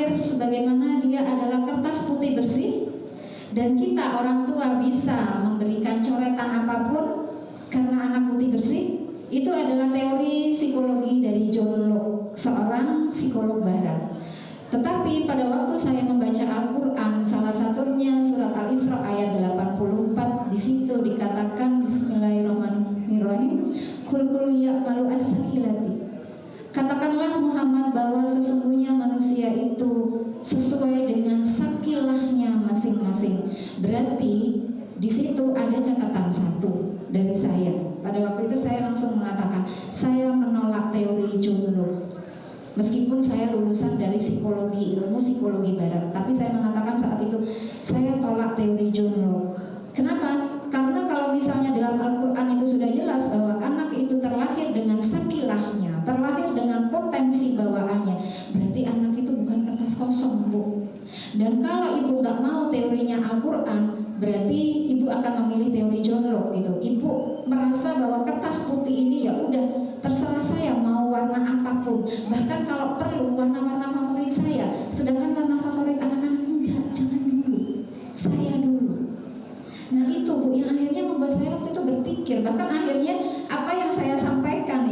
lahir sebagaimana dia adalah kertas putih bersih, dan kita orang tua bisa memberikan coretan apapun karena anak putih bersih. Itu adalah teori psikologi dari John Locke, seorang psikolog barat. Tetapi pada waktu saya membaca Al-Quran, salah satunya surat Al-Isra ayat 84, di situ dikatakan Bismillahirrahmanirrahim, Qul ya'malu as-sakilati. Katakanlah Muhammad bahwa sesungguhnya manusia itu sesuai dengan sakilahnya masing-masing. Berarti di situ ada catatan satu dari saya. Pada waktu itu saya langsung mengatakan, saya menolak teori John Locke. Meskipun saya lulusan dari psikologi, ilmu psikologi barat, tapi saya mengatakan saat itu saya tolak teori John Locke. Kenapa? Karena kalau misalnya dalam Al-Quran itu sudah jelas bahwa anak itu terlahir dengan sakilahnya, terlahir dengan potensi bawaannya, berarti anak itu bukan kertas kosong, Bu. Dan kalau ibu nggak mau teorinya Al-Quran, berarti ibu akan memilih teori John Locke gitu. Ibu merasa bahwa kertas putih ini ya udah terserah saya mau warna apapun, bahkan kalau perlu warna-warna favorit saya, sedangkan warna favorit anak-anak enggak, jangan dulu, saya dulu. Nah itu Bu yang akhirnya membuat saya waktu itu berpikir, bahkan akhirnya apa yang saya sampaikan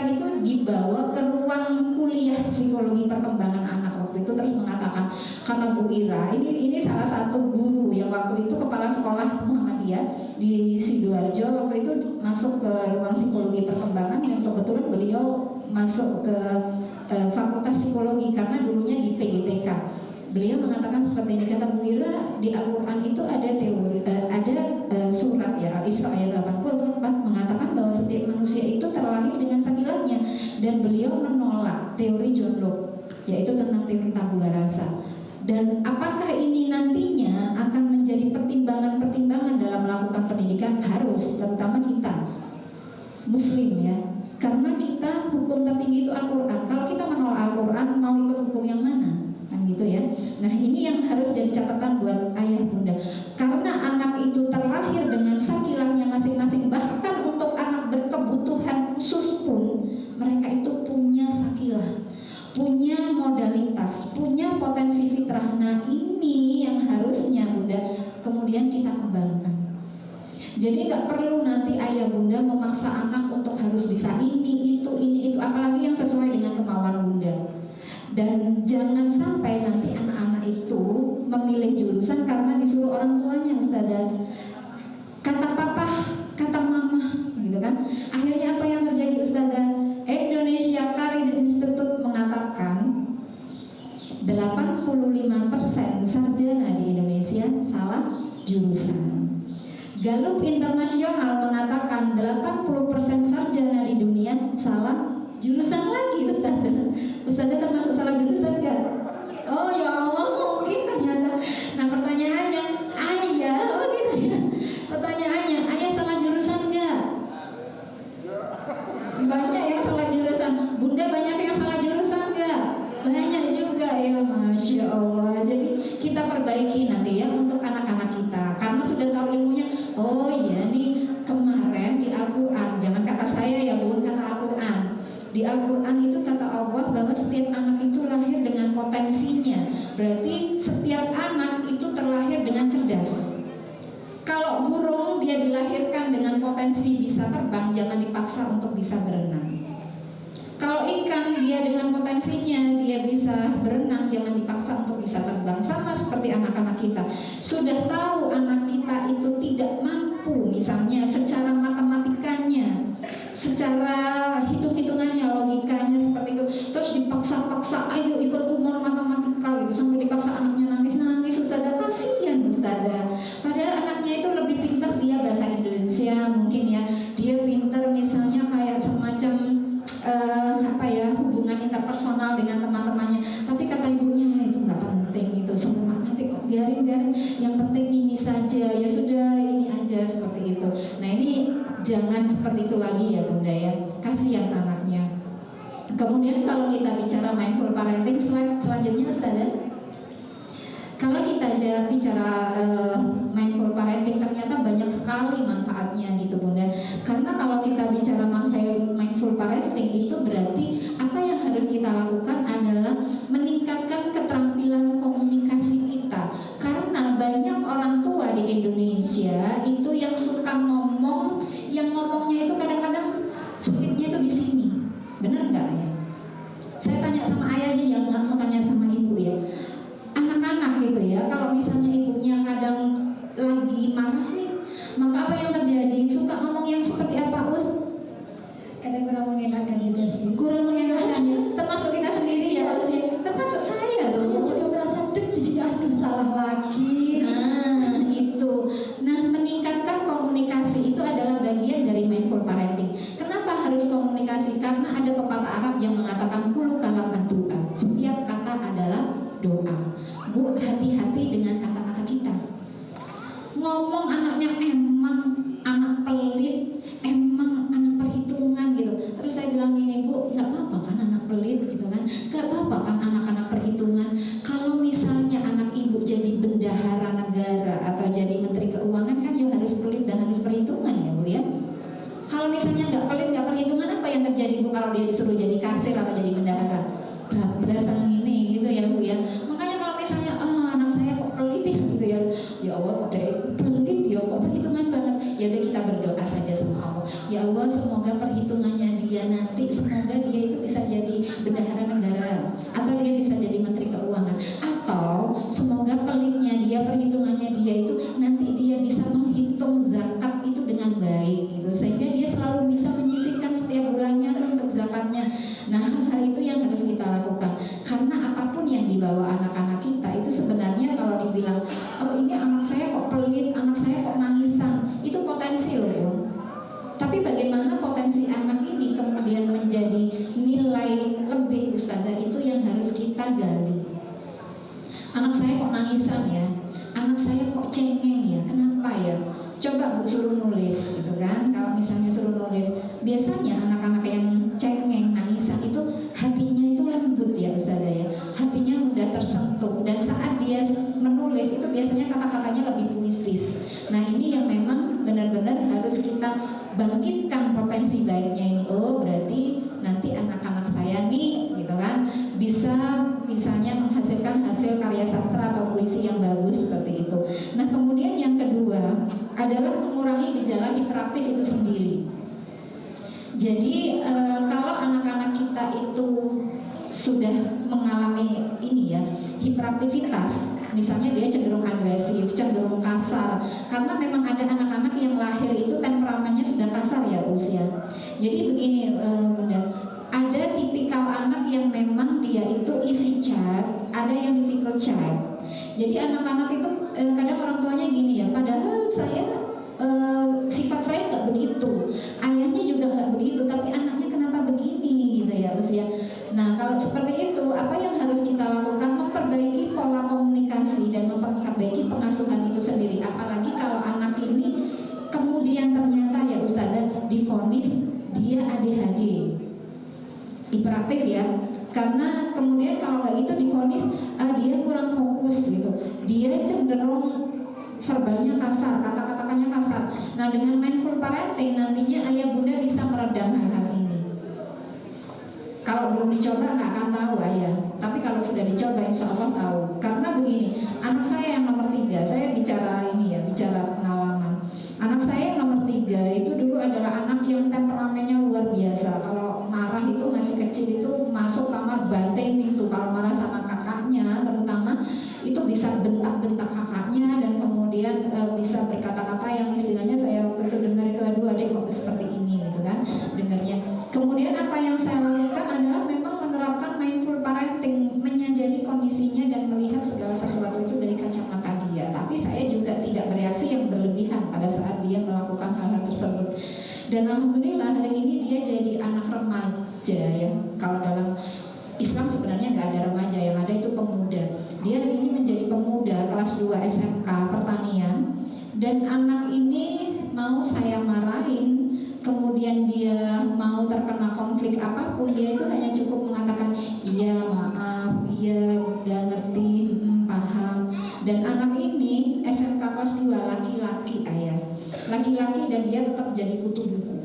itu dibawa ke ruang kuliah psikologi perkembangan anak waktu itu, terus mengatakan, kata Bu Ira, ini salah satu guru yang waktu itu kepala sekolah Muhammadiyah di Sidoarjo, waktu itu masuk ke ruang psikologi perkembangan, dan kebetulan beliau masuk ke fakultas psikologi karena dulunya di PGTK. Beliau mengatakan seperti ini, kata Bu Ira, di Al-Quran itu ada teori, surat ya Al-Isra ayat 84 mengatakan bahwa setiap manusia itu terlahir dengan sakilahnya, dan beliau menolak teori John Locke, yaitu tentang teori tabula rasa. Dan apakah ini nantinya akan menjadi pertimbangan-pertimbangan dalam melakukan pendidikan? Harus, terutama kita Muslim ya, karena kita hukum tertinggi itu Al-Quran. Kalau kita menolak Al-Quran, mau ikut hukum yang mana? Kan gitu ya. Nah ini yang harus jadi catatan buat ayah bunda, karena anak itu terlahir dengan sakilahnya masing-masing. Bahkan untuk anak berkebutuhan khusus pun mereka itu punya sakilah, punya modalitas, punya potensi fitrah. Nah ini yang harusnya bunda kemudian kita kembangkan. Jadi nggak perlu nanti ayah bunda memaksa anak untuk harus bisa ini itu, apalagi yang sesuai dengan kemauan bunda. Dan jangan sampai nanti anak-anak itu memilih jurusan karena disuruh orang tuanya, Ustazah. Kata papa, kata mama, gitu kan. Akhirnya apa yang terjadi, Ustazah? Indonesia Career Institute mengatakan 85% sarjana di Indonesia salah jurusan. Gallup Internasional mengatakan 80% sarjana di dunia salah jurusan lagi, Ustazah termasuk salah jurusan gak? Oh ya Allah, mungkin ternyata. Nah pertanyaannya, ayah, oh gitu ya. Pertanyaannya, ayah salah jurusan gak? Banyak yang salah jurusan. Bunda banyak yang salah jurusan gak? Banyak juga ya, Masya Allah. Jadi kita perbaiki nanti ya untuk anak-anak kita, karena sudah tahu ilmunya. Oh iya nih, kemarin di Al-Quran, jangan kata saya ya Bu, kata Al-Quran. Di Al-Quran itu kata Allah bahwa setiap anak itu lahir dengan potensinya. Berarti setiap anak itu terlahir dengan cerdas. Kalau burung dia dilahirkan dengan potensi bisa terbang, jangan dipaksa untuk bisa berenang. Kalau ikan dia dengan potensinya dia bisa berenang, jangan dipaksa untuk bisa terbang. Sama seperti anak-anak kita. Sudah tahu anak kita itu tidak mampu, misalnya secara matematikanya, secara hitung-hitungannya, logikanya seperti itu, terus dipaksa-paksa, ayo ikut umur matematika gitu, sampai dipaksa anaknya nangis-nangis. Ustazah, kasihan Ustazah. Padahal anaknya itu lebih pintar, dia bahasa Indonesia mungkin ya, dia pintar misalnya kayak semacam hubungan interpersonal dengan teman-temannya, tapi kata ibunya itu nggak penting, itu semua nanti kok biarin, yang penting ini saja, ya sudah ini aja, seperti itu. Nah ini jangan seperti itu lagi ya bunda ya, kasihan anaknya. Kemudian kalau kita bicara mindful parenting, selanjutnya Ustazah, kalau kita aja bicara mindful parenting, ternyata banyak sekali manfaatnya gitu bunda. Karena kalau kita bicara mindful parenting itu berarti apa yang harus kita lakukan adalah meningkatkan salah lagi. Nah itu, nah meningkatkan komunikasi itu adalah bagian dari mindful parenting. Kenapa harus komunikasi? Karena ada pepatah Arab yang mengatakan kullu kalam doa. Setiap kata adalah doa. Bu, hati-hati dengan kata-kata kita. Ngomong anaknya emang anak pelit, emang anak perhitungan gitu. Terus saya bilang gini, Bu, nggak apa-apa kan anak pelit gitu kan? Nggak apa-apa kan anak-anak perhitungan. Kalau misalnya anak ibu jadi bendahara negara atau jadi menteri keuangan kan ya harus pelit dan harus perhitungan ya Bu ya. Kalau misalnya nggak pelit nggak perhitungan, apa yang terjadi Bu kalau dia disuruh jadi kasir atau jadi bendahara? Bablas ini gitu ya Bu ya. Makanya kalau misalnya anak saya kok pelit ya gitu ya, ya Allah kok dia pelit ya, kok perhitungan banget. Ya udah kita berdoa saja sama Allah. Ya Allah semoga perhitungannya dia nanti, semoga dia itu bisa jadi bendahara negara atau dia bisa jadi menteri keuangan, atau semoga pelitnya dia, perhitungannya dia itu nanti dia bisa menghitung zakat itu dengan baik gitu, sehingga dia selalu bisa menyisihkan setiap bulannya untuk zakatnya. Nah hal-hal itu yang harus kita lakukan, karena apapun yang dibawa anak-anak kita itu sebenarnya kalau dibilang oh ini anak saya kok pelit, anak saya kok nangisan, itu potensi loh Bu. Tapi bagaimana potensi anak ini kemudian menjadi nilai lebih Ustazah, itu yang harus kita gali. Anak saya kok nangisan ya, anak saya kok cengeng ya, kenapa ya? Coba Bu suruh nulis gitu kan. Kalau misalnya suruh nulis, biasanya anak-anak yang cengeng, nangisan itu hatinya itu lembut ya Ustazah ya, hatinya mudah tersentuh, dan saat dia menulis itu biasanya kata-katanya lebih puitis. Nah ini yang memang benar-benar harus kita bangkitkan potensi baiknya ini. Oh berarti nanti anak-anak saya nih gitu kan bisa misalnya menghasilkan hasil karya sastra atau puisi yang bagus seperti itu. Nah kemudian yang kedua adalah mengurangi gejala hiperaktif itu sendiri. Jadi kalau anak-anak kita itu sudah mengalami ini ya, hiperaktivitas, misalnya dia cenderung agresif, cenderung kasar, karena memang ada anak-anak yang lahir itu temperamennya sudah kasar ya usia. Jadi begini Bunda, ada tipikal anak yang memang dia itu easy child, ada yang difficult child. Jadi anak-anak itu kadang orang tuanya gini ya, padahal saya sifat saya nggak begitu, ayahnya juga nggak begitu, tapi anaknya kenapa begini gitu ya usia. Nah kalau seperti itu, apa yang harus kita lakukan? Memperbaiki pola komunikasi dan memperbaiki pengasuhan itu sendiri. Apalagi kalau anak ini kemudian ternyata ya Ustazah divonis dia ADHD, hiperaktif ya. Karena kemudian kalau nggak gitu divonis dia kurang fokus gitu, dia cenderung verbalnya kasar, kata-katanya kasar. Nah dengan mindful parenting nantinya ayah bunda bisa meredam hal-hal ini. Kalau belum dicoba nggak akan tahu ayah, tapi kalau sudah dicoba insya Allah tahu. Karena begini, anak saya yang nomor 3, saya bicara ini ya, bicara pengalaman. Anak saya yang nomor 3 itu dulu adalah anak yang temperamennya luar biasa. Kalau marah itu masih kecil itu masuk kamar banting pintu. Kalau marah sama kakaknya terutama itu bisa bentak-bentak kakaknya, dan kemudian bisa berkata-kata yang istilahnya saya waktu itu dengar itu, aduh adek kok seperti ini gitu kan dengarnya. Kemudian apa yang saya lakukan adalah memang menerapkan mindful parenting, menyadari kondisinya dan melihat segala sesuatu itu dari kacamata dia. Tapi saya juga tidak bereaksi yang berlebihan pada saat dia melakukan hal-hal tersebut. Dan alhamdulillah hari ini dia jadi anak remaja ya. Kalau dalam Islam sebenarnya nggak ada remaja, yang ada itu pemuda. Dia hari ini menjadi pemuda kelas 2 SMK pertanian, dan anak ini mau saya marahin, kemudian dia mau terkena konflik apapun, dia itu hanya cukup mengatakan iya maaf, iya udah ngerti, paham. Dan anak ini SMK kelas 2, laki-laki ayah, laki-laki, dan dia tetap jadi kutu buku.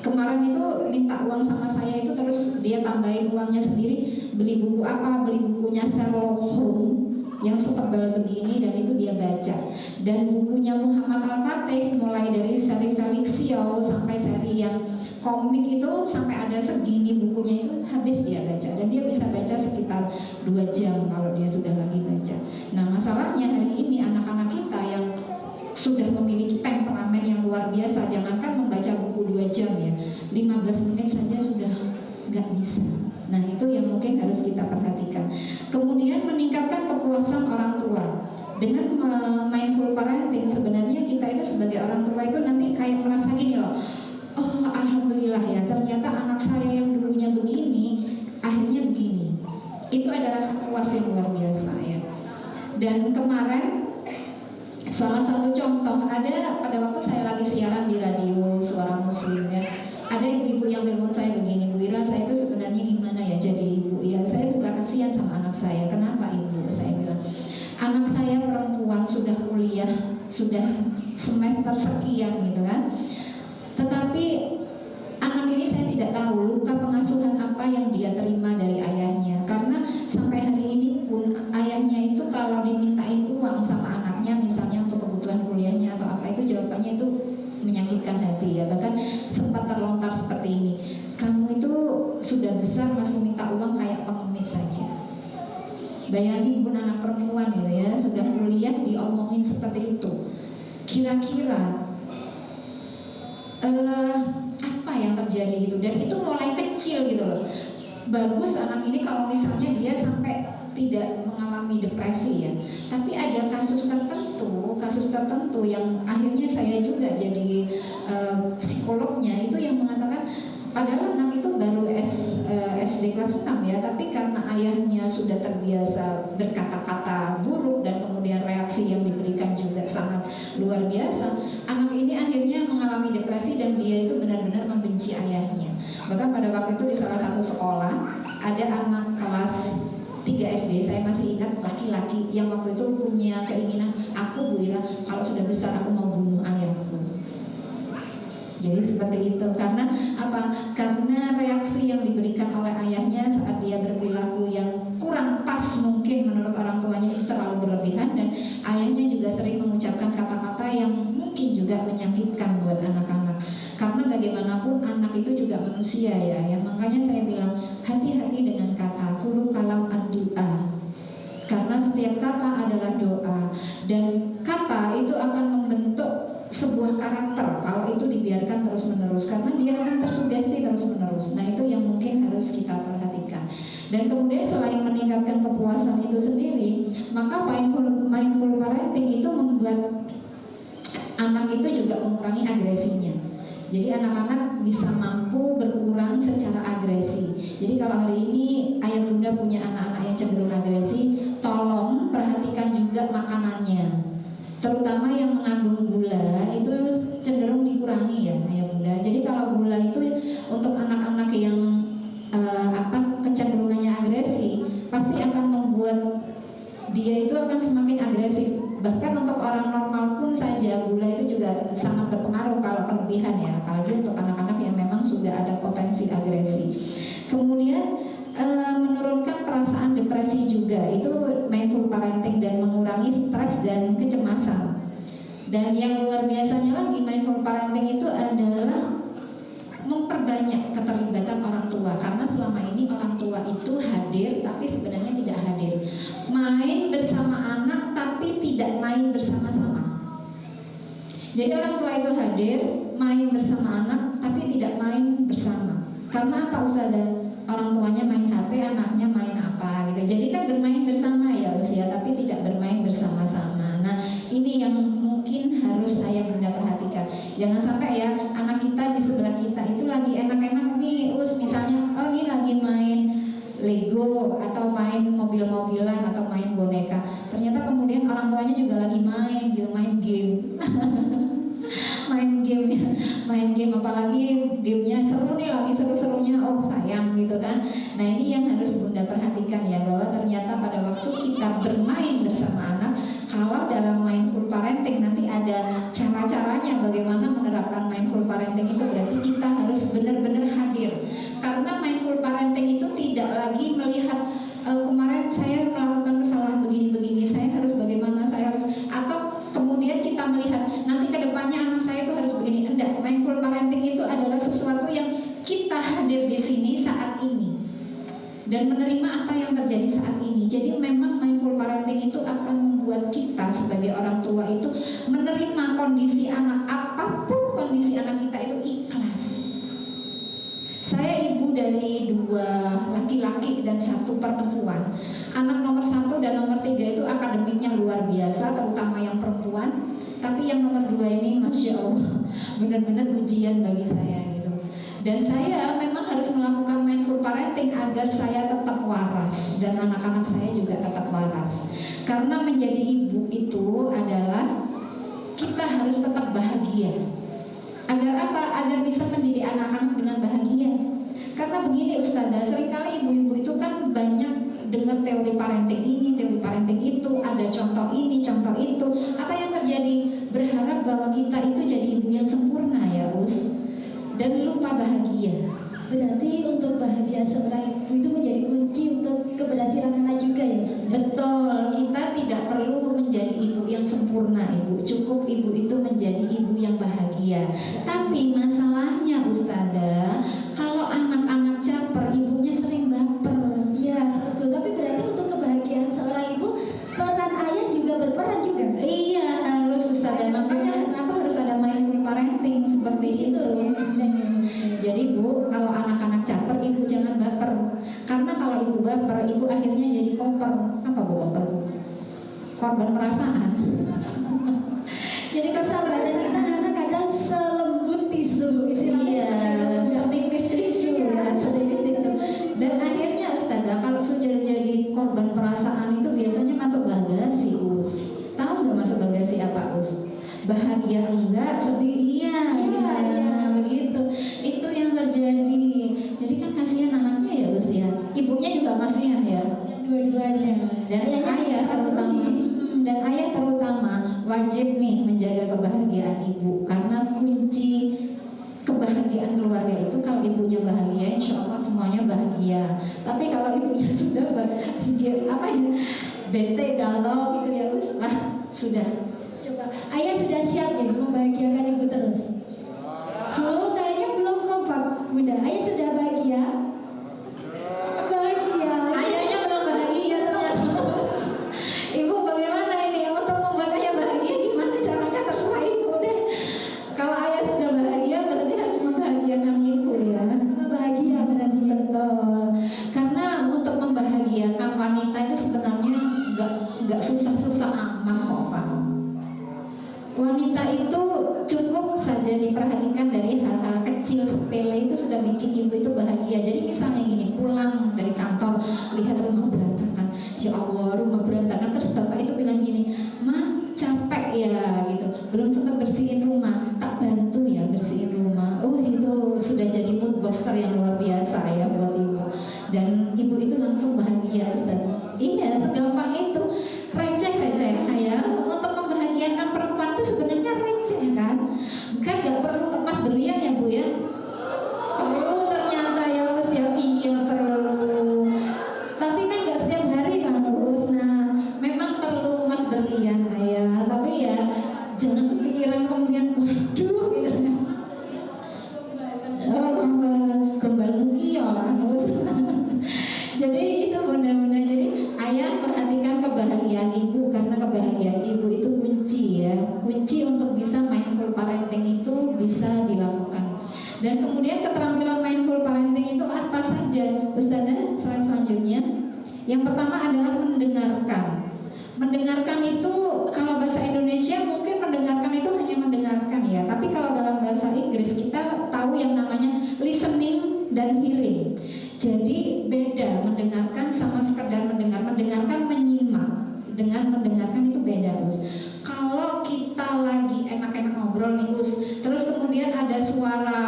Kemarin itu minta uang sama saya itu, terus dia tambahin uangnya sendiri, beli buku apa, beli bukunya Sherlock Holmes yang setebal begini, dan itu dia baca. Dan bukunya Muhammad Al-Fatih mulai dari seri Felixio sampai seri yang komik itu sampai ada segini bukunya itu habis dia baca, dan dia bisa baca sekitar 2 jam kalau dia sudah lagi baca. Nah masalahnya hari ini anak-anak kita yang sudah memiliki temperamen yang luar biasa, jangankan membaca buku 2 jam ya, 15 menit saja sudah nggak bisa. Nah itu yang mungkin harus kita perhatikan. Kemudian meningkatkan kepuasan orang tua dengan mindful parenting sebenarnya kita itu sebagai orang tua itu nanti kayak merasa gini loh, oh alhamdulillah ya, ternyata anak saya yang dulunya begini akhirnya begini. Itu ada rasa puas yang luar biasa ya. Dan kemarin salah satu contoh, ada pada waktu saya lagi siaran di radio Suara Muslim ya, ada ibu-ibu yang telepon saya begini, Bu Ira, saya itu sebenarnya gimana ya jadi ibu ya, saya juga kasihan sama anak saya. Kenapa ibu? Saya bilang, anak saya perempuan sudah kuliah, sudah semester sekian gitu kan, tetapi anak ini saya tidak tahu luka pengasuhan apa yang dia terima dari ayahnya, karena sampai hari ini pun ayahnya itu kalau dimintain uang sama anaknya misalnya untuk kebutuhan kuliahnya atau apa, itu jawabannya itu menyakitkan hati ya. Bahkan sempat terlontar seperti ini, kamu itu sudah besar masih minta uang kayak pengemis saja. Bayangin pun anak perempuan gitu ya, sudah kuliah diomongin seperti itu. Kira-kira apa yang terjadi gitu, dan itu mulai kecil gitu loh. Bagus anak ini kalau misalnya dia sampai tidak mengalami depresi ya, tapi ada kasus tertentu yang akhirnya saya juga jadi psikolognya itu yang mengatakan padahal anak itu baru SD kelas 6 ya, tapi karena ayahnya sudah terbiasa berkata-kata buruk dan kemudian reaksi yang diberikan juga sangat luar biasa, anak ini akhirnya mengalami depresi dan dia itu benar-benar membenci ayahnya. Bahkan pada waktu itu di salah satu sekolah ada anak kelas 3 SD, saya masih ingat, laki-laki yang waktu itu punya keinginan, aku Bu Ira kalau sudah besar aku mau bunuh ayahku. Jadi seperti itu, karena apa? Karena reaksi yang diberikan oleh ayahnya saat dia berperilaku yang kurang pas mungkin menurut orang tuanya itu terlalu berlebihan, dan ayahnya juga sering mengucapkan kata-kata yang mungkin juga menyakitkan buat anak-anak. Karena bagaimanapun anak itu juga manusia ya, makanya saya bilang hati-hati dengan kata, kulu kalam ad-du'a, karena setiap kata adalah doa, dan kata itu akan membentuk sebuah karakter kalau itu dibiarkan terus-menerus, karena dia akan tersugesti terus-menerus. Nah itu yang mungkin harus kita perhatikan. Dan kemudian selain meningkatkan kepuasan itu sendiri, maka mindful parenting itu membuat anak itu juga mengurangi agresinya. Jadi anak-anak bisa mampu berkurang secara agresi. Jadi kalau hari ini ayah bunda punya anak-anak yang cenderung agresi, tolong perhatikan juga makanannya, terutama yang mengandung gula itu cenderung dikurangi ya ayah bunda. Jadi kalau gula itu untuk anak-anak yang kecenderungannya agresi, pasti akan membuat dia itu akan semakin agresif. Bahkan untuk orang normal pun saja gula itu juga sangat berpengaruh kalau berlebihan ya, apalagi untuk anak-anak yang memang sudah ada potensi agresi. Kemudian menurunkan perasaan depresi juga, itu mindful parenting, dan mengurangi stres dan kecemasan. Dan yang luar biasanya lagi, mindful parenting itu adalah memperbanyak keterlibatan orang tua, karena selama ini orang tua itu hadir tapi sebenarnya tidak hadir, main bersama anak tapi tidak main bersama-sama. Jadi orang tua itu hadir, main bersama anak tapi tidak main bersama. Karena apa Ustazah? Orang tuanya main HP, anaknya main apa gitu. Jadi kan bermain bersama ya usia, tapi tidak bermain bersama-sama. Nah ini yang mungkin harus ayah bunda perhatikan. Jangan sampai ya anak kita di sebelah kita itu lagi enak-enak nih, misalnya oh ini lagi main Lego atau main mobil-mobilan atau main boneka. Ternyata kemudian orang tuanya juga lagi main gitu, main game. main game apalagi gamenya seru nih, lagi seru-serunya, oh sayang gitu kan. Nah ini yang harus bunda perhatikan ya, bahwa ternyata pada waktu kita bermain bersama anak, kalau dalam mindful parenting nanti ada cara-caranya bagaimana menerapkan mindful parenting itu, berarti kita harus benar-benar hadir. Karena mindful parenting itu tidak lagi melihat kemarin saya melakukan kesalahan begini-begini, saya harus bagaimana, saya harus, atau kemudian kita melihat nanti ke depannya anak saya itu harus begini. Enggak, mindful parenting itu adalah sesuatu yang kita hadir di sini saat ini dan menerima apa yang terjadi saat ini. Jadi memang mindful parenting itu akan membuat kita sebagai orang tua itu menerima kondisi anak, apapun kondisi anak kita itu ikhlas. Saya ibu dari 2 laki-laki dan 1 perempuan. Anak nomor 1 1 dan nomor 3 itu akademiknya luar biasa, terutama yang perempuan. Tapi yang nomor 2 ini Masya Allah benar-benar ujian bagi saya gitu. Dan saya memang harus melakukan mindful parenting agar saya tetap waras dan anak-anak saya juga tetap waras. Karena menjadi ibu itu adalah kita harus tetap bahagia. Agar apa? Agar bisa mendidik anak-anak dengan bahagia. Karena begini Ustazah, seringkali ibu-ibu itu kan banyak dengar teori parenting ini, teori parenting itu, ada contoh ini, contoh itu. Apa yang terjadi? Berharap bahwa kita itu jadi ibu yang sempurna ya Us, dan lupa bahagia. Berarti untuk bahagia seorang ibu itu menjadi kunci untuk keberhasilan anak juga ya? Betul, kita tidak perlu menjadi ibu yang sempurna ibu. Cukup ibu itu menjadi ibu yang bahagia. Tapi masalahnya Ustazah, kalau anak-anak caper, ibunya sering baper. Iya, betul. Tapi berarti untuk kebahagiaan seorang ibu, peran ayah juga berperan juga. Iya, harus Ustazah. Makanya kenapa harus ada mindful parenting seperti itu. Jadi Bu, kalau anak-anak caper, ibu jangan baper. Karena kalau ibu baper, ibu akhirnya jadi koper. Apa Bu koper? Korban perasaan. Jadi kesabaran kita kadang-kadang selembut tisu. Iya, setipis tisu ya, setipis tisu. Dan akhirnya Ustazah, kalau sudah jadi korban perasaan itu biasanya masuk bagasi Us. Tahu nggak masuk bagasi apa Us? Bahagia enggak, sedih iya, begitu. Itu yang terjadi. Jadi kan kasihan anaknya ya Us ya. Ibunya juga kasihan ya. Dua-duanya. Dan ayah terutama wajib nih menjaga kebahagiaan ibu, karena kunci kebahagiaan keluarga itu kalau ibunya bahagia, insya Allah semuanya bahagia. Tapi kalau ibunya sudah bahagia, apa ya, bete galau gitu ya Us, sudah. Coba, ayah sudah siap ya membahagiakan ibu terus? So, kayaknya belum kompak, Bunda. Ayah sudah bahagia? Bahagia. Ayahnya belum bahagia ternyata. Ibu bagaimana ini untuk membuat ayah bahagia? Gimana caranya? Terserah ibu deh. Kalau ayah sudah bahagia berarti harus membahagiakan ibu ya. Bahagia berarti. Betul. Karena untuk membahagiakan wanita itu sebenarnya nggak susah-susah amat kok Pak. Wanita itu cukup saja diperhatikan dari hal-hal kecil sepele itu sudah bikin ibu itu bahagia. Jadi misalnya gini, pulang dari kantor lihat rumah berantakan, ya Allah rumah berantakan, terus bapak itu bilang gini, Ma capek ya gitu, belum sempat bersihin rumah, tak bantu ya bersihin rumah. Oh itu sudah jadi mood booster yang luar biasa ya buat ibu. Dan ibu itu langsung bahagia Ustaz. Iya, segampang itu. Receh-receh ya. Untuk membahagiakan perempuan itu sebenarnya receh kan? Kan gak perlu kemas berlian ya Bu ya? Oh ternyata ya Us ya, iya perlu. Tapi kan gak setiap hari kan Us. Nah memang perlu emas berlian ya. Tapi ya jangan kepikiran kemudian waduh gitu. Oh kembal mukio lah Us. Jadi itu bunda-bunda, jadi ayah perhatikan kebahagiaan ibu, karena kebahagiaan ibu itu kunci ya, kunci untuk bisa mindful parenting itu bisa dilakukan. Dan kemudian keterampilan mindful parenting itu apa saja Ustazah? Slide selanjutnya. Yang pertama adalah mendengarkan. Mendengarkan itu kalau bahasa Indonesia mungkin mendengarkan itu hanya mendengarkan ya, tapi kalau dalam bahasa Inggris kita tahu yang namanya listening dan hearing. Jadi beda mendengarkan sama sekedar mendengar. Mendengarkan menyimak, dengan mendengarkan itu beda Us. Kalau kita lagi enak-enak ngobrol nih Us, terus kemudian ada suara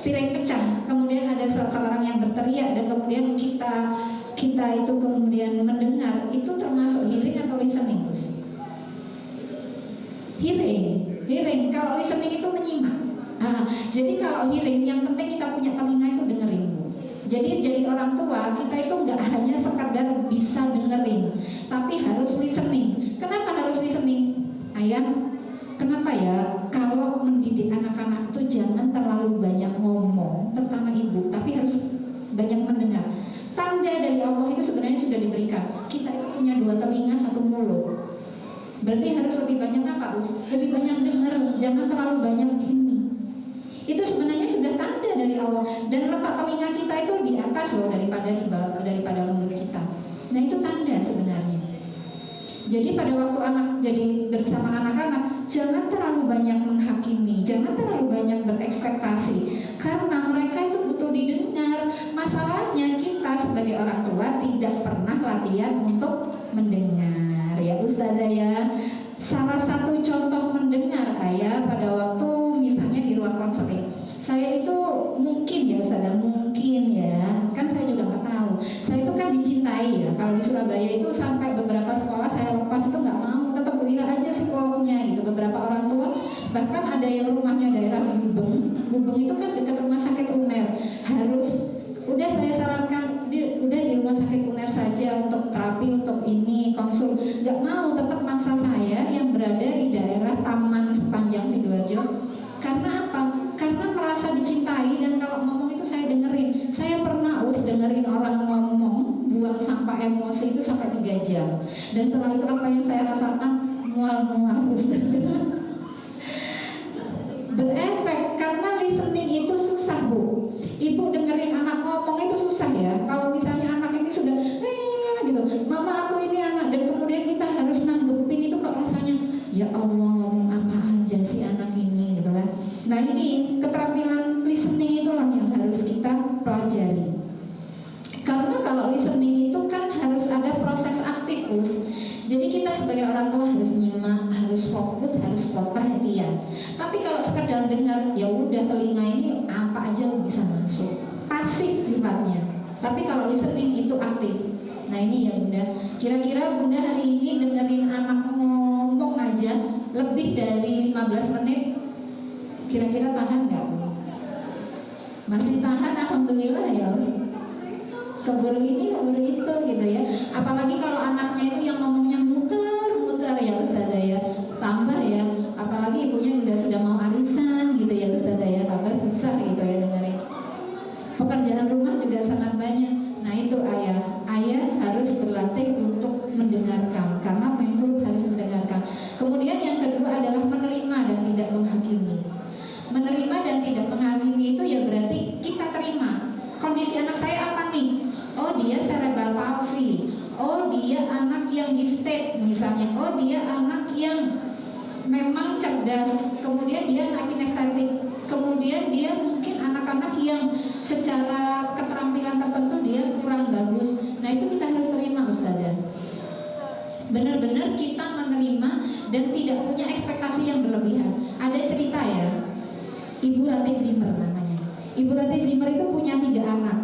piring pecah, kemudian ada seseorang yang berteriak, dan kemudian kita itu kemudian mendengar, itu termasuk hearing atau listening Us? Hearing. Kalau listening itu menyimak. Jadi kalau hearing yang penting kita punya telinga itu dengerin. Jadi orang tua kita itu nggak hanya sekadar bisa dengerin, tapi harus listening. Kenapa harus listening? Ayah, kenapa ya kalau mendidik anak-anak itu jangan terlalu banyak ngomong, terutama ibu, tapi harus banyak mendengar. Tanda dari Allah itu sebenarnya sudah diberikan. Kita itu punya 2 telinga 1 mulut. Berarti harus lebih banyak apa Us? Lebih banyak dengar, jangan terlalu banyak gini. Itu sebenarnya sudah tanda dari Allah, dan letak telinga kita itu di atas loh daripada di bawah, daripada mulut kita. Nah itu tanda sebenarnya. Jadi pada waktu anak jadi bersama anak-anak, jangan terlalu banyak menghakimi, jangan terlalu banyak berekspektasi, karena mereka itu butuh didengar. Masalahnya kita sebagai orang tua tidak pernah latihan untuk mendengar, ya Ustazah ya. Salah satu contoh mendengar ayah pada waktu misalnya di ruang konseling, saya itu mungkin ya Ustazah, mungkin ya, kan saya juga nggak tahu. Saya itu kan dicintai ya. Kalau di Surabaya itu sampai beberapa sekolah saya lepas itu nggak mau, tetap belilah aja psikolognya gitu. Beberapa orang tua bahkan ada yang rumahnya daerah Gubeng. Gubeng itu kan dekat rumah sakit UNER. Harus udah saya sarankan udah di rumah sakit UNER saja untuk terapi, untuk ini konsul. Nggak mau, tetap maksa saya yang berada di daerah Taman Sepanjang Sidoarjo. Karena apa? Karena merasa dicintai, dan kalau ngomong itu saya dengerin. Saya pernah dengerin orang ngomong buang sampah emosi itu sampai 3 jam. Dan setelah itu apa yang saya rasakan? Mual-mual. Berefek, karena listening itu susah Bu. Ibu dengerin anak ngomong itu susah ya. Kalau misalnya anak ini sudah gitu, mama aku ini anak, dan kemudian kita harus nanggepin itu kok rasanya ya Allah, ngomong apa aja si anak ini gitu kan. Nah ini keterampilan listening itulah yang harus kita pelajari. Karena kalau listening itu kan harus ada proses aktifus. Jadi kita sebagai orang tua harus nyimak, harus fokus, harus kuat perhatian. Tapi kalau sekedar dengar, ya udah telinga ini apa aja bisa masuk. Pasif sifatnya. Tapi kalau listening itu aktif. Nah ini ya Bunda. Kira-kira Bunda hari ini dengerin anak ngomong aja lebih dari 15 menit. Kira-kira tahan nggak? Masih tahan, alhamdulillah ya. Keburu ini, keburu itu gitu ya. Apalagi kalau anaknya itu yang ngomongnya muter-muter ya Ustazah ya. Tambah ya, apalagi ibunya juga sudah mau arisan gitu ya Ustazah ya. Tambah susah gitu ya dengerin. Pekerjaan rumah juga sangat banyak. Nah itu ayah harus berlatih untuk mendengarkan, karena mindful harus mendengarkan. Kemudian yang kedua adalah menerima dan tidak menghakimi. Menerima dan tidak menghakimi itu ya berarti kita terima kondisi anak saya apa nih. Oh dia cerebral palsy, oh dia anak yang gifted misalnya, oh dia anak yang memang cerdas, kemudian dia anak kinestetik, kemudian dia mungkin anak-anak yang secara keterampilan tertentu dia kurang bagus. Nah itu kita harus terima Ustazah. Benar-benar kita menerima dan tidak punya ekspektasi yang berlebihan. Ada cerita ya, Ibu Ratih Zimmer namanya. Ibu Ratih Zimmer itu punya 3 anak.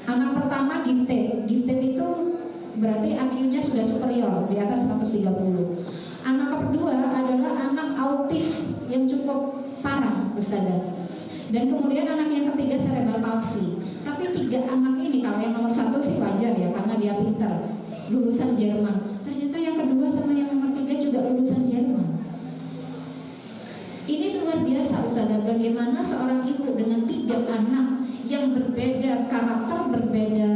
Anak pertama gifted. Gifted itu berarti IQ-nya sudah superior, di atas 130. Anak kedua adalah anak autis yang cukup parah Ustazah. Dan kemudian anak yang ketiga cerebral palsy. Tapi 3 anak ini, kalau yang nomor 1 sih wajar ya, karena dia pintar, lulusan Jerman. Ternyata yang kedua sama yang nomor 3 juga lulusan Jerman. Ini luar biasa Ustazah, bagaimana seorang ibu dengan 3 anak yang berbeda karakter, berbeda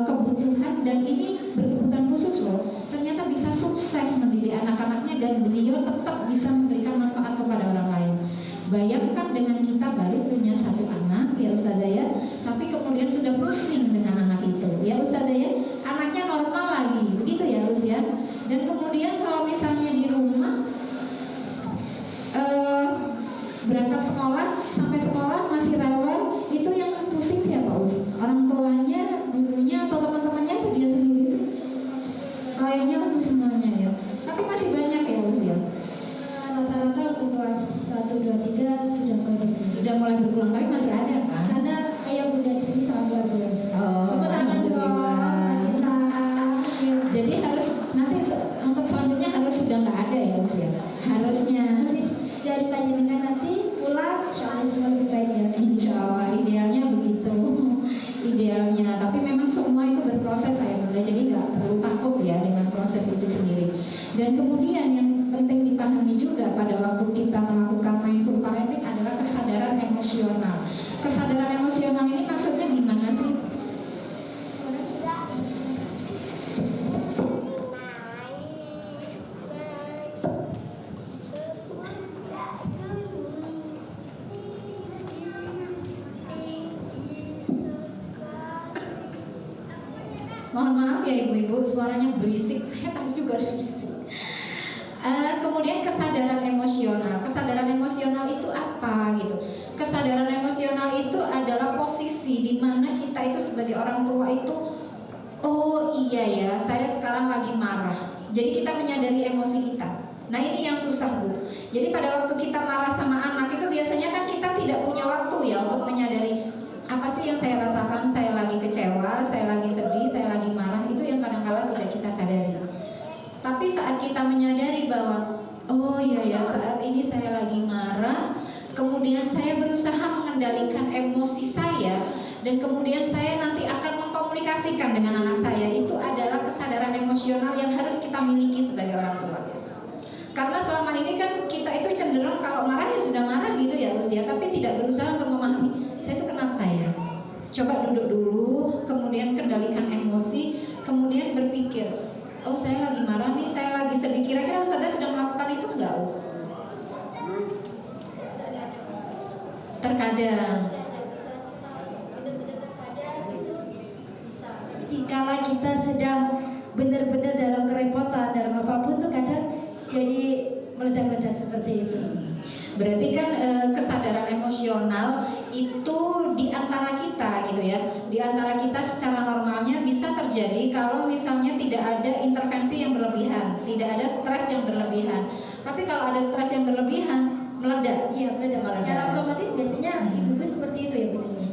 kebutuhan, dan ini berkebutuhan khusus loh, ternyata bisa sukses mendidik anak-anaknya, dan beliau tetap bisa memberikan manfaat kepada orang lain. Bayangkan dengan kita baru punya 1 anak ya Ustazah ya, tapi kemudian sudah pusing dengan anak itu ya Ustazah ya, anaknya normal lagi, begitu ya Ustaz ya. Dan kemudian kalau misalnya di rumah berangkat sekolah, sampai sekolah masih rawan, itu yang pusing siapa Ustaz? Orang tuanya, gurunya, atau teman-temannya, itu dia sendiri sih? Kayaknya kan semuanya ya, tapi masih banyak ya Ustaz ya. Rata-rata untuk kelas 1, 2, 3 sudah mulai berkurang, tapi masih ada kan? Karena ayah bunda di sini sangat luar biasa. Jadi harus nanti untuk selanjutnya harus sudah nggak ada ya Ustaz ya? Harusnya. Dari panjenengan nanti pulang, insya Allah semua lebih baik ya. Insya Allah idealnya begitu, idealnya. Tapi memang semua itu berproses saya Bunda, jadi nggak perlu takut ya dengan proses itu sendiri. Dan kemudian yang penting dipahami juga pada waktu kita melakukan mindful parenting adalah kesadaran emosional. Kesadaran emosional ini maksudnya gimana sih? Mohon maaf ya ibu-ibu, suaranya berisik. Saya tadi juga berisik. Kemudian kesadaran emosional. Kesadaran emosional itu apa gitu? Kesadaran emosional itu adalah posisi di mana kita itu sebagai orang tua itu, oh iya ya, saya sekarang lagi marah. Jadi kita menyadari emosi kita. Nah ini yang susah Bu. Jadi pada waktu kita marah sama anak itu biasanya kan kita tidak punya waktu ya untuk menyadari apa sih yang saya rasakan, saya lagi kecewa, saya lagi sedih, saya lagi marah. Itu yang kadang-kadang tidak kita sadari. Tapi saat kita menyadari bahwa oh iya ya, saat ini saya lagi marah, kemudian saya berusaha mengendalikan emosi saya, dan kemudian saya nanti akan mengkomunikasikan dengan anak saya. Itu adalah kesadaran emosional yang harus kita miliki sebagai orang tua. Karena selama ini kan kita itu cenderung kalau marah ya sudah marah gitu ya usia, tapi tidak berusaha untuk memahami saya itu kenapa ya. Coba duduk dulu, kemudian kendalikan emosi, kemudian berpikir, oh saya lagi marah nih, saya lagi sedih. Kira-kira Ustazah sudah melakukan itu enggak Us? Terkadang. Dikala kita sedang benar-benar dalam kerepotan, dalam apapun tuh kadang jadi meledak-ledak seperti itu. Berarti kan kesadaran emosional itu di antara kita gitu ya. Di antara kita secara normalnya bisa terjadi kalau misalnya tidak ada intervensi yang berlebihan, tidak ada stres yang berlebihan. Tapi kalau ada stres yang berlebihan, meledak. Iya, meledak. Secara otomatis biasanya ibu-ibu seperti itu ya Bunda.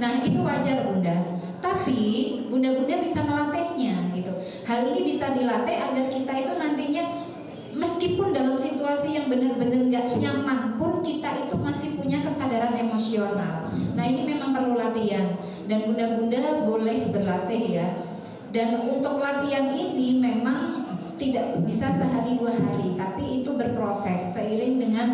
Nah itu wajar Bunda. Tapi Bunda-bunda bisa melatihnya gitu. Hal ini bisa dilatih agar kita itu nantinya meskipun dalam situasi yang benar-benar gak nyaman pun kita itu masih punya kesadaran emosional. Nah ini memang perlu latihan dan bunda-bunda boleh berlatih ya. Dan untuk latihan ini memang tidak bisa sehari dua hari, tapi itu berproses seiring dengan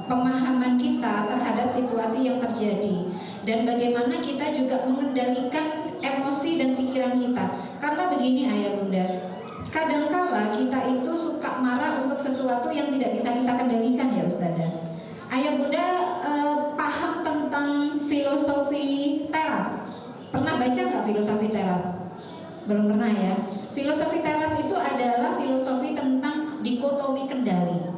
pemahaman kita terhadap situasi yang terjadi dan bagaimana kita juga mengendalikan emosi dan pikiran kita. Karena begini ayah bunda, kadangkala kita itu suka marah untuk sesuatu yang tidak bisa kita kendalikan ya Ustazah. Ayah bunda paham tentang filosofi teras? Pernah baca nggak filosofi teras? Belum pernah ya. Filosofi teras itu adalah filosofi tentang dikotomi kendali.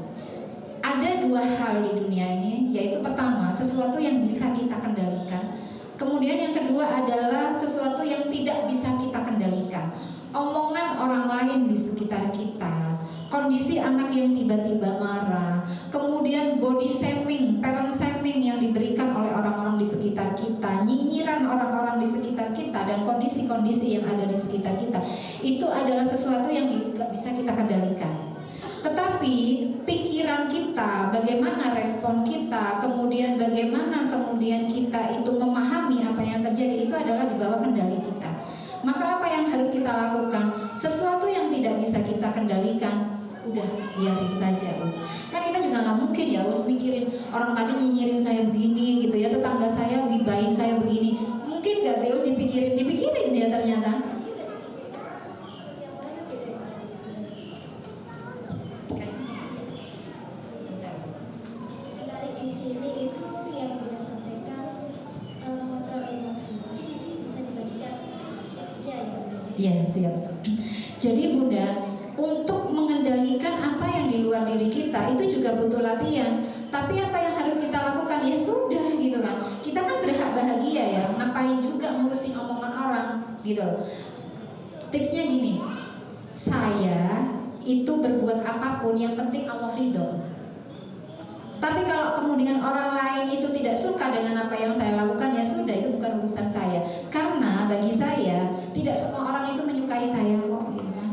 Ada dua hal di dunia ini, yaitu pertama sesuatu yang bisa kita kendalikan, kemudian yang kedua adalah sesuatu yang tidak bisa kita kendalikan. Omongan orang lain di sekitar kita, kondisi anak yang tiba-tiba marah, kemudian body shaming, parent shaming yang diberikan oleh orang-orang di sekitar kita, nyinyiran orang-orang di sekitar kita, dan kondisi-kondisi yang ada di sekitar kita, itu adalah sesuatu yang tidak bisa kita kendalikan. Tetapi pikiran kita, bagaimana respon kita, kemudian bagaimana kemudian kita itu memahami apa yang terjadi, itu adalah di bawah kendali kita. Maka apa yang harus kita lakukan? Sesuatu yang tidak bisa kita kendalikan, udah biarin saja Us. Kan kita juga nggak mungkin ya Us mikirin orang tadi nyinyirin saya begini gitu ya, tetangga saya gibahin saya begini. Mungkin nggak sih Us dipikirin ya ternyata. Ya siap. Jadi bunda, untuk mengendalikan apa yang di luar diri kita itu juga butuh latihan. Tapi apa yang harus kita lakukan? Ya sudah gitu kan. Kita kan berhak bahagia ya. Ngapain juga ngurusin omongan orang gitu. Tipsnya gini, saya itu berbuat apapun yang penting Allah ridho. Tapi kalau kemudian orang lain itu tidak suka dengan apa yang saya lakukan, ya sudah, itu bukan urusan saya. Karena bagi saya tidak semua orang itu menyukai saya kok gitu kan.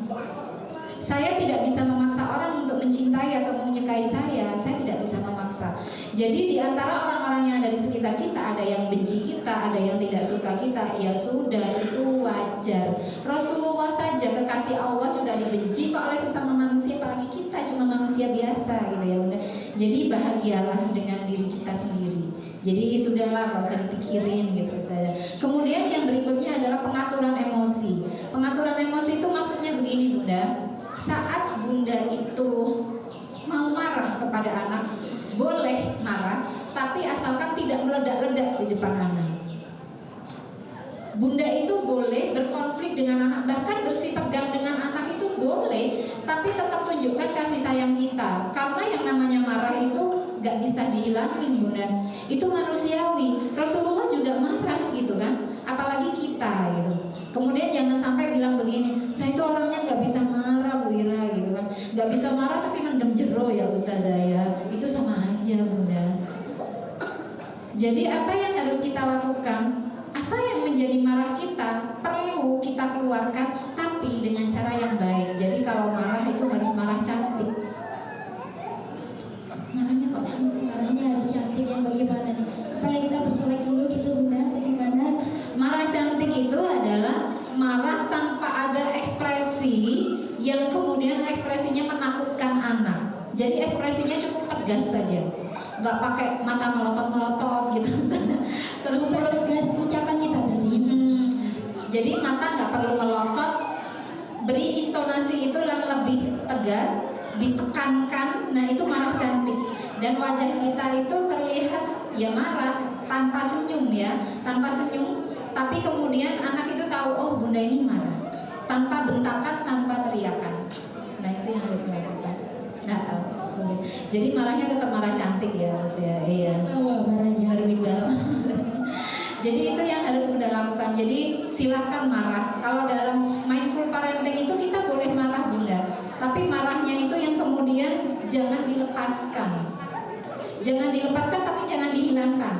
Saya tidak bisa memaksa orang untuk mencintai atau menyukai saya tidak bisa memaksa. Jadi di antara orang-orang yang ada di sekitar kita, ada yang benci kita, ada yang tidak suka kita, ya sudah, itu wajar. Rasulullah saja kekasih Allah sudah dibenci kok oleh sesama manusia, apalagi kita cuma manusia biasa gitu ya bunda. Jadi bahagialah dengan diri kita sendiri. Jadi sudahlah, gak usah dipikirin gitu saja. Kemudian yang berikutnya adalah pengaturan emosi. Pengaturan emosi itu maksudnya begini bunda. Saat bunda itu mau marah kepada anak, boleh marah, tapi asalkan tidak meledak-ledak di depan anak. Bunda itu boleh berkonflik dengan anak, bahkan bersitegang dengan anak itu boleh, tapi tetap tunjukkan bayangin Bunda, itu manusiawi. Rasulullah juga marah gitu kan, apalagi kita gitu. Kemudian jangan sampai bilang begini, saya itu orangnya nggak bisa marah Bu Ira gitu kan, nggak bisa marah tapi mendem jero ya Ustazah ya, itu sama aja Bunda. Jadi apa yang harus kita lakukan? Apa yang menjadi marah kita perlu kita keluarkan, tapi dengan cara yang baik. Jadi kalau marah itu harus marah cantik. Marahnya kok cantik? Marahnya harus cantik yang bagaimana nih? Apakah kita berselek dulu gitu Bunda? Bagaimana? Marah cantik itu adalah marah tanpa ada ekspresi yang kemudian ekspresinya menakutkan anak. Jadi ekspresinya cukup tegas saja, nggak pakai mata melotot-melotot gitu. Terus tegas ucapan kita berarti. Jadi mata nggak perlu melotot, beri intonasi itu yang lebih tegas, ditekankan. Nah itu marah cantik. Dan wajah kita itu terlihat ya marah tanpa senyum ya, tanpa senyum. Tapi kemudian anak itu tahu, oh Bunda ini marah, tanpa bentakan, tanpa teriakan. Nah itu yang harus dilakukan. Nah, jadi marahnya tetap marah cantik ya Mas ya. Iya. Marahnya berwibawa. Jadi itu yang harus Bunda lakukan. Jadi silahkan marah. Kalau dalam mindful parenting itu kita boleh marah Bunda, tapi marahnya itu yang kemudian jangan dilepaskan. Jangan dilepaskan tapi jangan dihilangkan.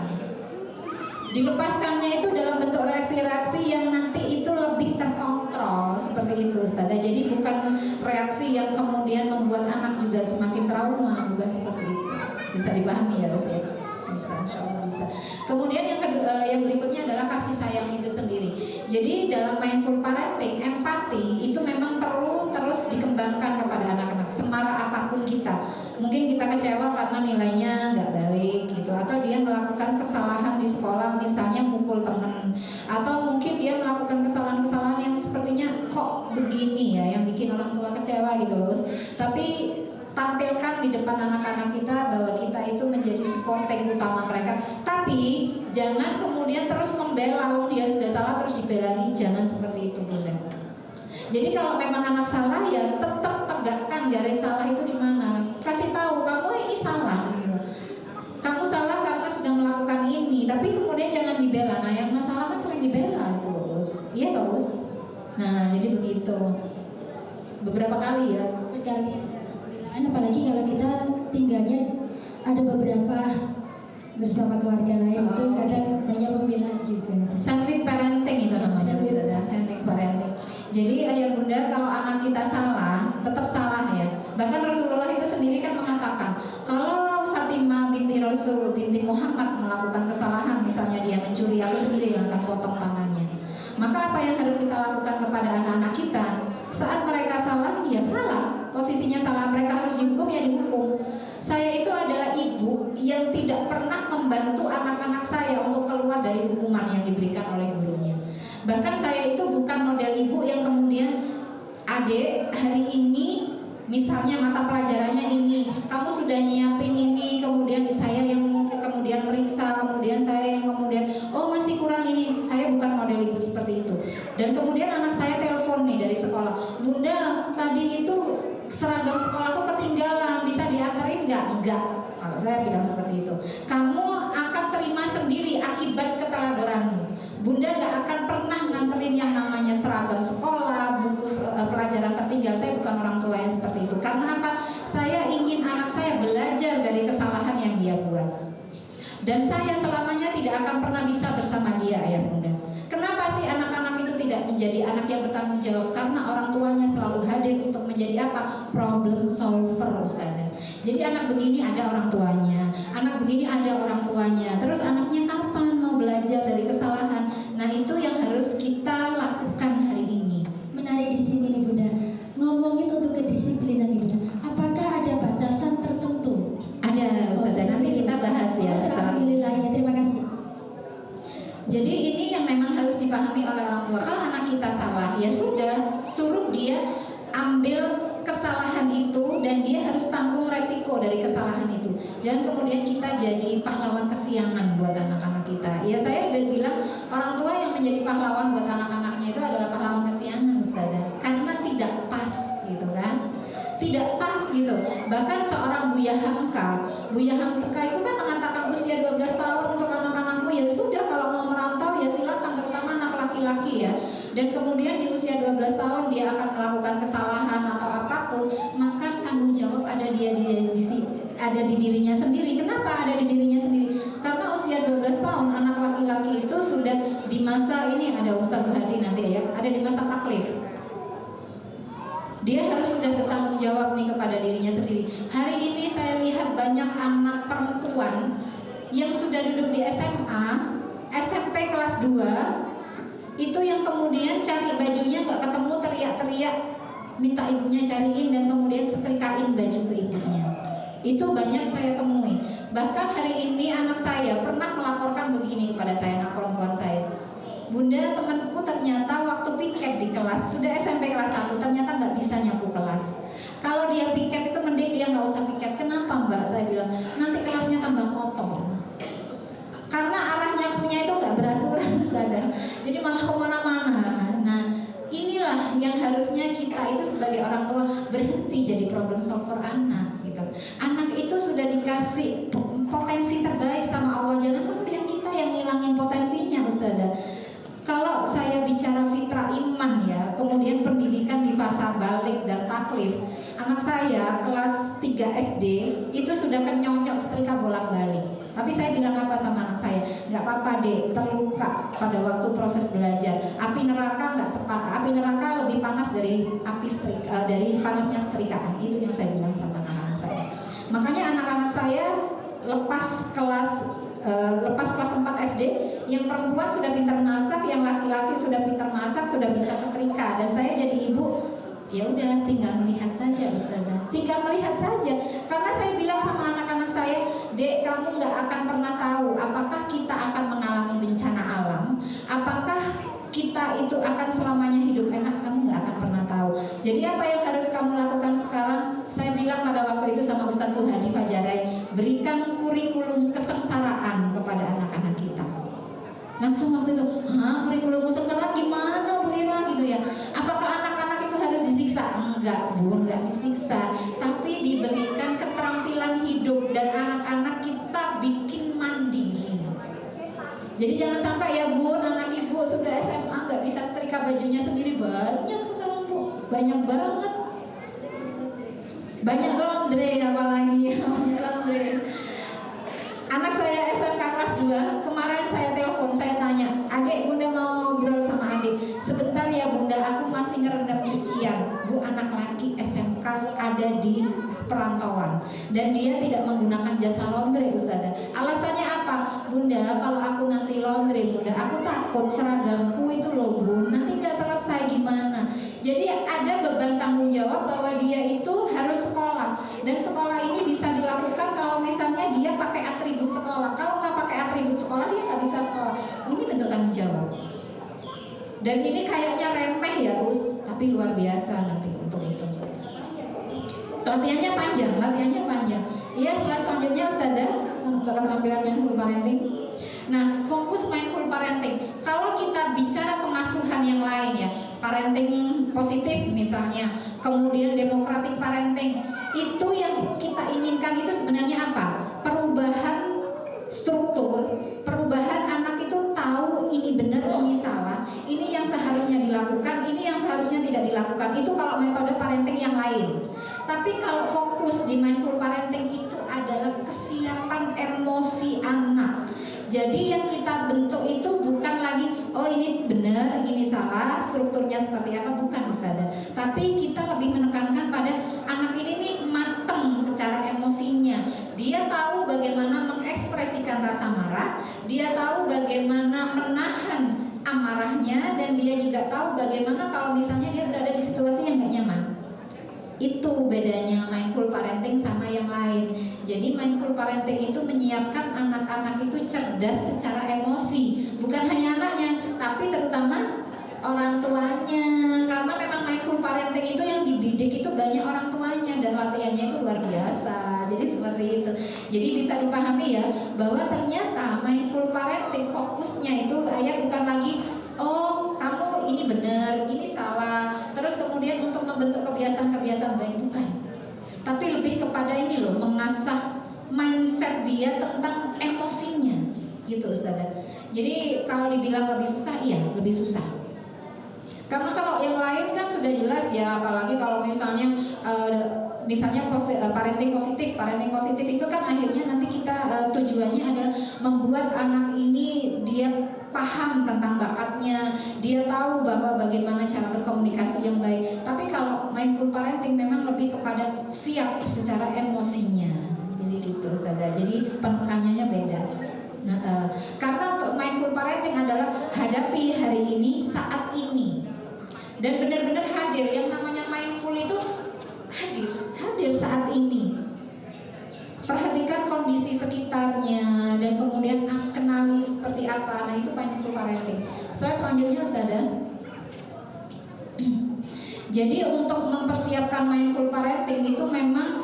Dilepaskannya itu dalam bentuk reaksi-reaksi yang nanti itu lebih terkontrol seperti itu Ustazah. Jadi bukan reaksi yang kemudian membuat anak juga semakin trauma, bukan seperti itu. Bisa dipahami ya Ustazah? Bisa, insya Allah bisa. Kemudian yang berikutnya adalah kasih sayang itu sendiri. Jadi dalam mindful parenting, empati itu memang perlu terus dikembangkan kepada anak-anak semarah apapun kita. Mungkin kita kecewa karena nilainya nggak baik gitu, atau dia melakukan kesalahan di sekolah, misalnya mukul teman, atau mungkin dia melakukan kesalahan-kesalahan yang sepertinya kok begini ya, yang bikin orang tua kecewa gitu loh. Tapi tampilkan di depan anak-anak kita bahwa kita itu menjadi supporting utama mereka. Tapi jangan kemudian terus membela, dia sudah salah terus dibelani, jangan seperti itu Bunda. Jadi kalau memang anak salah ya tetap tegakkan garis salah itu di mana. Kasih tahu kamu ini salah. Kamu salah karena sudah melakukan ini, tapi kemudian jangan dibela. Nah yang masalah kan sering dibela terus. Iya terus. Nah jadi begitu. Beberapa kali ya. Berkali. Apalagi kalau kita tinggalnya ada beberapa bersama keluarga lain, itu kadang banyak pembelaan juga. Sandwich parenting itu namanya, sandwich parenting. Jadi ayah bunda kalau anak kita salah, tetap salah ya. Bahkan Rasulullah itu sendiri kan mengatakan, kalau Fatimah binti Rasul binti Muhammad melakukan kesalahan, misalnya dia mencuri, aku sendiri yang akan potong tangannya. Maka apa yang harus kita lakukan kepada anak-anak kita? Saat mereka salah, ya salah. Posisinya salah, mereka harus dihukum, ya dihukum. Saya itu adalah ibu yang tidak pernah membantu anak-anak saya untuk keluar dari hukuman yang diberikan oleh gurunya. Bahkan saya itu bukan model ibu yang kemudian, adek hari ini misalnya mata pelajarannya ini, kamu sudah nyiapin ini, kemudian saya yang kemudian meriksa, kemudian saya yang kemudian, oh masih kurang ini. Saya bukan model ibu seperti itu. Dan kemudian anak saya telepon nih dari sekolah, Bunda tadi itu seragam sekolahku ketinggalan, bisa diantarin nggak? Enggak. Kalau saya bilang seperti itu, kamu akan terima sendiri akibat keteladoranmu. Bunda nggak akan pernah nganterin yang namanya seragam sekolah, buku pelajaran tertinggal. Saya bukan orang tua yang seperti itu. Karena apa? Saya ingin anak saya belajar dari kesalahan yang dia buat. Dan saya selamanya tidak akan pernah bisa bersama dia, ya Bunda. Kenapa sih anak-anak itu tidak menjadi anak yang bertanggung jawab? Karena orang tuanya selalu hadir untuk menjadi apa? Problem solver, Ustazah. Jadi anak begini ada orang tuanya, anak begini ada orang tuanya. Terus anaknya kapan mau belajar dari kesalahan? Nah itu yang harus kita lakukan hari ini. Menarik di sini nih Bunda. Ngomongin untuk kedisiplinan nih Bunda. Apakah ada batasan tertentu? Ada Ustazah, nanti kita bahas ya. Alhamdulillahnya, terima kasih. Jadi ini yang memang harus dipahami oleh orang tua. Kalau anak kita salah, ya sudah, suruh dia ambil kesalahan itu dan dia harus tanggung resiko dari kesalahan itu. Jangan kemudian kita jadi pahlawan kesiangan buat anak-anak kita. Ya saya bilang orang tua yang menjadi pahlawan buat anak-anaknya itu adalah pahlawan kesiangan Ustazah. Karena tidak pas gitu kan. Tidak pas gitu. Bahkan seorang Buya Hamka itu kan mengatakan di usia 12 tahun dia akan melakukan kesalahan atau apapun, maka tanggung jawab ada ada di dirinya sendiri. Kenapa ada di dirinya sendiri? Karena usia 12 tahun anak laki-laki itu sudah di masa ini, ada Ustaz Hadi nanti ya, ada di masa taklif. Dia harus sudah bertanggung jawab nih kepada dirinya sendiri. Hari ini saya lihat banyak anak perempuan yang sudah duduk di SMA, SMP kelas 2, itu yang kemudian cari bajunya nggak ketemu, teriak-teriak minta ibunya cariin dan kemudian setrikain baju ke ibunya. Itu banyak saya temui. Bahkan hari ini anak saya pernah melaporkan begini kepada saya, anak perempuan saya. Bunda, temanku ternyata waktu piket di kelas, sudah SMP kelas 1, ternyata nggak bisa nyapu kelas. Kalau dia piket itu mending dia nggak usah piket. Kenapa Mbak? Saya bilang, nanti kelasnya tambah kotor. Karena arah nyapunya itu nggak beraturan, sadar. Jadi malah kemana-mana. Nah, inilah yang harusnya kita itu sebagai orang tua berhenti jadi problem solver anak. Gitu. Anak itu sudah dikasih potensi terbaik sama Allah, jangan kemudian kita yang ngilangin potensinya, Ustazah. Kalau saya bicara fitrah iman ya, kemudian pendidikan di fasa balik dan taklif, anak saya kelas 3 SD itu sudah kenyonyok setrika bolak-balik. Tapi saya bilang apa sama anak saya? Nggak apa-apa deh, terluka pada waktu proses belajar. Api neraka api neraka lebih panas dari dari panasnya setrikaan. Itu yang saya bilang sama anak-anak saya. Makanya anak-anak saya lepas kelas 4 SD, yang perempuan sudah pintar masak, yang laki-laki sudah pintar masak, sudah bisa setrika. Dan saya jadi ibu, ya udah tinggal melihat saja, Ustazah. Tinggal melihat saja. Karena saya bilang sama anak-anak saya, Dek, kamu nggak akan pernah tahu apakah kita akan mengalami bencana alam, apakah kita itu akan selamanya hidup enak, kamu nggak akan pernah tahu. Jadi apa yang harus kamu lakukan sekarang? Saya bilang pada waktu itu sama Ustaz Suhadi Fajarai, berikan kurikulum kesengsaraan kepada anak-anak kita. Langsung waktu itu, kurikulum kesengsaraan gimana Bu Ira gitu ya? Apakah anak-anak itu harus disiksa? Enggak Bu, enggak disiksa, tapi diberikan keterampilan hidup dan anak-anak kita bikin mandiri. Jadi jangan sampai ya Bu, anak ibu sudah SMA nggak bisa setrika bajunya sendiri. Banyak sekarang Bu, banyak banget. Banyak laundry apalagi, banyak laundry. Anak saya SMK kelas 2, kemarin saya telepon, saya tanya, Adek, Bunda mau ngobrol sama Adek. Sebentar ya Bunda, aku masih ngerendam cucian. Bu, anak laki SMK ada di perantauan dan dia tidak menggunakan jasa laundry, Ustazah. Alasannya apa? Bunda, kalau aku nanti laundry, Bunda, aku takut seragamku itu loh Bu, nanti nggak selesai gimana. Jadi ada beban tanggung jawab bahwa dia itu harus sekolah, dan sekolah ini bisa dilakukan kalau misalnya dia pakai atribut sekolah. Kalau nggak pakai atribut sekolah, dia nggak bisa sekolah. Ini bentuk tanggung jawab. Dan ini kayaknya remeh ya Us, tapi luar biasa nanti untuk itu. Latihannya panjang. Iya, slide selanjutnya Ustazah, untuk keterampilan mindful parenting. Nah, fokus mindful parenting. Kalau kita bicara pengasuhan yang lain ya, parenting positif misalnya, kemudian democratic parenting, itu yang kita inginkan itu sebenarnya apa? Perubahan struktur, perubahan anak itu tahu ini benar, ini salah, ini yang seharusnya dilakukan, ini yang seharusnya tidak dilakukan. Itu kalau metode parenting yang lain. Tapi kalau fokus di mindful parenting itu adalah kesiapan emosi anak. Jadi yang kita bentuk itu bukan lagi, oh ini benar, ini salah, strukturnya seperti apa, bukan Ustazah. Tapi kita lebih menekankan pada anak ini nih mateng secara emosinya. Dia tahu bagaimana mengekspresikan rasa marah, dia tahu bagaimana menahan amarahnya, dan dia juga tahu bagaimana kalau misalnya dia berada di situasi yang gak nyaman. Itu bedanya mindful parenting sama yang lain. Jadi mindful parenting itu menyiapkan anak-anak itu cerdas secara emosi, bukan hanya anaknya, tapi terutama orang tuanya. Karena memang mindful parenting itu yang dididik itu banyak orang tuanya, dan latihannya itu luar biasa. Jadi seperti itu. Jadi bisa dipahami ya, bahwa ternyata mindful parenting fokusnya itu bukan lagi, oh kamu ini benar, ini salah, terus kemudian untuk membentuk kebiasaan-kebiasaan baik, bukan. Tapi lebih kepada ini loh, mengasah mindset dia tentang emosinya, gitu Ustazah. Jadi kalau dibilang lebih susah, iya lebih susah. Karena kalau yang lain kan sudah jelas ya, apalagi kalau misalnya parenting positif itu kan akhirnya nanti kita tujuannya adalah membuat anak ini dia paham tentang bakatnya, dia tahu bahwa bagaimana cara berkomunikasi yang baik. Tapi kalau mindful parenting memang lebih kepada siap secara emosinya, jadi gitu saja. Jadi penekanannya beda. Nah, karena untuk mindful parenting adalah hadapi hari ini, saat ini, dan benar-benar hadir. Yang namanya mindful itu hadir saat ini. Perhatikan kondisi sekitarnya dan kemudian kenali seperti apa. Nah, itu mindful parenting. Slide selanjutnya Ustazah. Jadi untuk mempersiapkan mindful parenting itu memang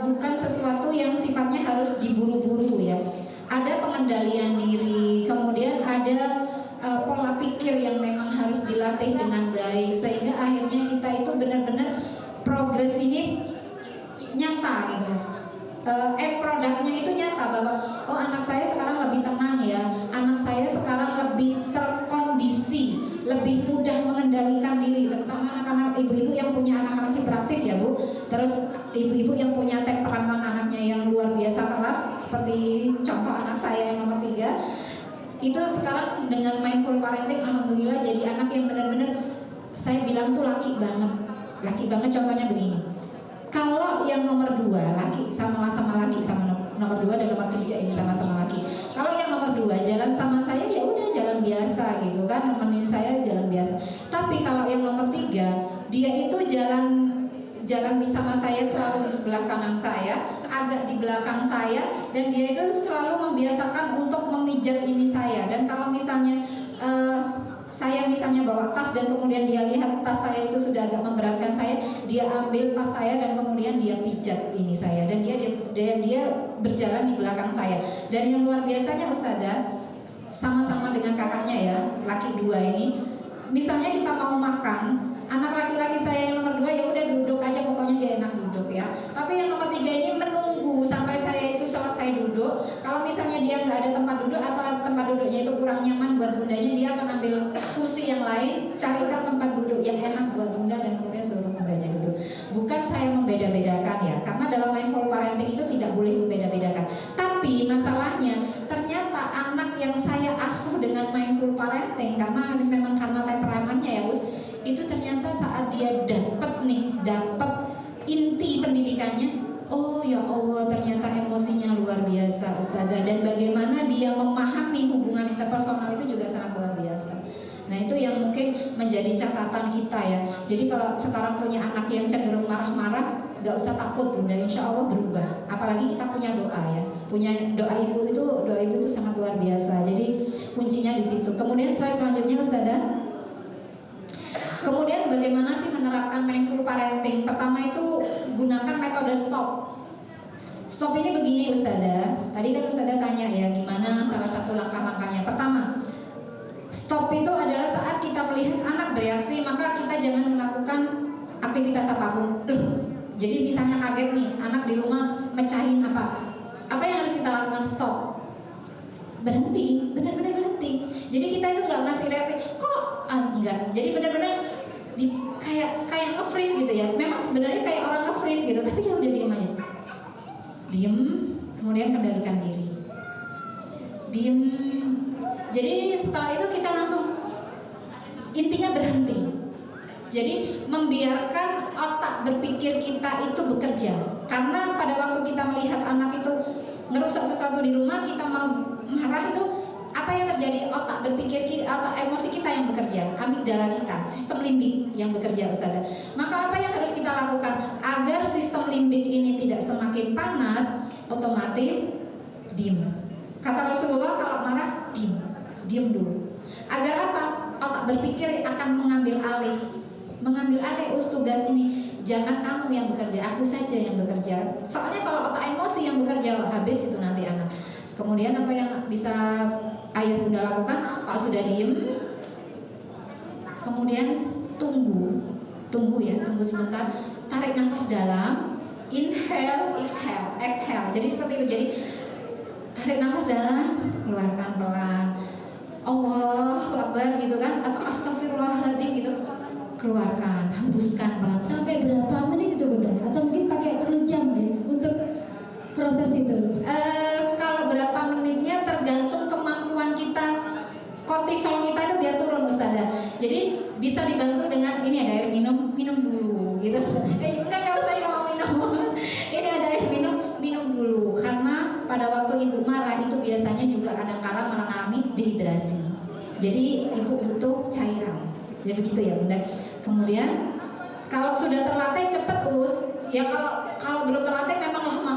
bukan sesuatu yang sifatnya harus diburu-buru ya. Ada pengendalian diri, kemudian ada pola pikir yang memang harus dilatih dengan baik, sehingga akhirnya kita itu benar-benar progres ini nyata gitu. Produknya itu nyata bahwa oh, anak saya sekarang lebih tenang ya, anak saya sekarang lebih terkondisi, lebih mudah mengendalikan diri, terutama anak-anak ibu-ibu yang punya anak-anak hiperaktif ya Bu. Terus ibu-ibu yang punya temperamen anaknya yang luar biasa keras, seperti contoh anak saya yang nomor 3, itu sekarang dengan mindful parenting alhamdulillah jadi anak yang benar-benar saya bilang tuh laki banget. Contohnya begini, kalau yang nomor 2 laki sama laki sama nomor 2 dan nomor 3 ini sama-sama laki. Kalau yang nomor 2 jalan sama saya ya udah jalan biasa gitu kan, nemenin saya jalan biasa. Tapi kalau yang nomor 3 dia itu jalan bersama saya, selalu di sebelah kanan saya, agak di belakang saya, dan dia itu selalu membiasakan untuk memijat ini saya. Dan kalau misalnya saya misalnya bawa tas dan kemudian dia lihat tas saya itu sudah agak memberatkan saya, dia ambil tas saya dan kemudian dia pijat ini saya, dan dia berjalan di belakang saya. Dan yang luar biasanya Ustazah, sama-sama dengan kakaknya ya, laki 2 ini, misalnya kita mau makan, anak laki-laki saya yang nomor 2 ya udah duduk aja, pokoknya dia enak duduk ya. Tapi yang nomor 3 ini menunggu sampai saya itu selesai duduk. Kalau misalnya dia nggak ada tempat duduk atau tempat duduknya itu kurang nyaman buat bundanya, dia akan ambil kursi yang lain, carikan tempat duduk yang enak buat bunda dan kemudian suruh bundanya duduk. Bukan saya membeda-bedakan ya, karena dalam mindful parenting itu tidak boleh membeda-bedakan. Tapi masalahnya ternyata anak yang saya asuh dengan mindful parenting, karena memang karena temperamennya ya Gus, itu ternyata saat dia dapat inti pendidikannya, oh ya Allah ternyata emosinya luar biasa Ustazah, dan bagaimana dia memahami hubungan interpersonal itu juga sangat luar biasa. Nah itu yang mungkin menjadi catatan kita ya. Jadi kalau sekarang punya anak yang cenderung marah-marah, gak usah takut Bunda, insya Allah berubah. Apalagi kita punya doa ya, punya doa ibu itu sangat luar biasa. Jadi kuncinya di situ. Kemudian slide selanjutnya Ustazah. Kemudian bagaimana sih menerapkan mindful parenting? Pertama itu gunakan metode stop. Stop ini begini Ustazah. Tadi kan Ustazah tanya ya gimana salah satu langkah-langkahnya. Pertama, stop itu adalah saat kita melihat anak bereaksi, maka kita jangan melakukan aktivitas apapun. Jadi misalnya kaget nih, anak di rumah mecahin apa yang harus kita lakukan? Stop. Berhenti, benar-benar berhenti. Jadi kita itu nggak ngasih reaksi, kok enggak. Jadi benar-benar kayak nge-freeze gitu ya. Memang sebenarnya kayak orang nge-freeze gitu, tapi ya udah diam aja. Diam, kemudian kendalikan diri. Diam. Jadi setelah itu kita langsung intinya berhenti. Jadi membiarkan otak berpikir kita itu bekerja. Karena pada waktu kita melihat anak itu ngerusak sesuatu di rumah, kita mau marah itu apa yang terjadi? Otak berpikir, otak emosi kita yang bekerja, amigdala kita, sistem limbik yang bekerja Ustazah. Maka apa yang harus kita lakukan agar sistem limbik ini tidak semakin panas? Otomatis diam. Kata Rasulullah kalau marah diam dulu. Agar apa? Otak berpikir akan mengambil alih tugas ini. Jangan kamu yang bekerja, aku saja yang bekerja. Soalnya kalau otak emosi yang bekerja, habis itu nanti anak. Kemudian apa yang bisa ayah bunda lakukan? Pak sudah diem, kemudian tunggu sebentar, tarik nafas dalam, inhale, exhale. Jadi seperti itu. Jadi tarik nafas dalam, keluarkan pelan. Allah Akbar gitu kan, atau astagfirullahaladzim gitu, keluarkan, hembuskan pelan. Sampai berapa menit itu Bunda? Atau mungkin pakai perlu jam ya untuk proses itu? Kalau berapa menitnya tergantung kemampuan kita, kortisol kita itu biar turun Ustazah. Jadi bisa dibantu dengan ini, ada air minum dulu gitu. Enggak usah ngomong minum. Ini ada air minum dulu, karena pada waktu ibu marah itu biasanya juga kadang-kadang mengalami dehidrasi. Jadi ibu butuh cairan. Ya begitu ya Bunda. Kemudian kalau sudah terlatih cepet ya kalau belum terlatih memang lama.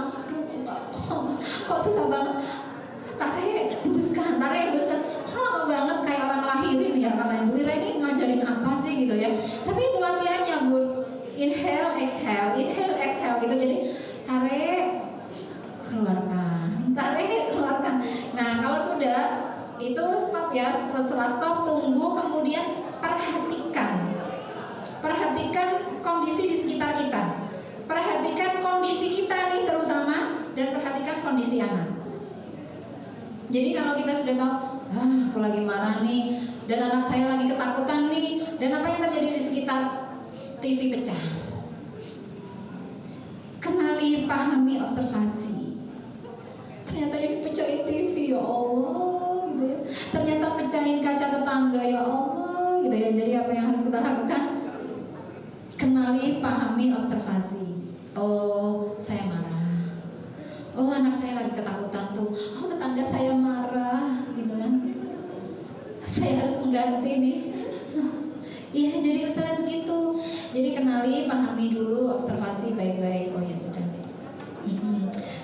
Kok susah banget. Tarik, hembuskan. Lama banget kayak orang lahirin ya kata Ibu Ira, ini ngajarin apa sih gitu ya. Tapi itu latihannya Bu. Inhale, exhale gitu. Jadi tarik, keluarkan. Nah kalau sudah itu stop ya. Setelah stop tunggu, kemudian perhatikan kondisi di sekitar kita. Perhatikan kondisi kita nih terutama, dan perhatikan kondisi anak. Jadi kalau kita sudah tahu, aku lagi marah nih, dan anak saya lagi ketakutan nih, dan apa yang terjadi di sekitar, TV pecah. Kenali, pahami, observasi. Ternyata ini pecahin TV, ya Allah, gitu ya. Ternyata pecahin kaca tetangga, ya Allah, gitu ya. Jadi apa yang harus kita lakukan? Kenali, pahami, observasi. Oh, saya marah. Oh, anak saya lagi ketakutan tuh. Oh, tetangga saya marah, gitu kan. Saya harus mengganti nih. Iya, jadi Ustaz begitu. Jadi kenali, pahami dulu, observasi baik-baik. Oh ya sudah.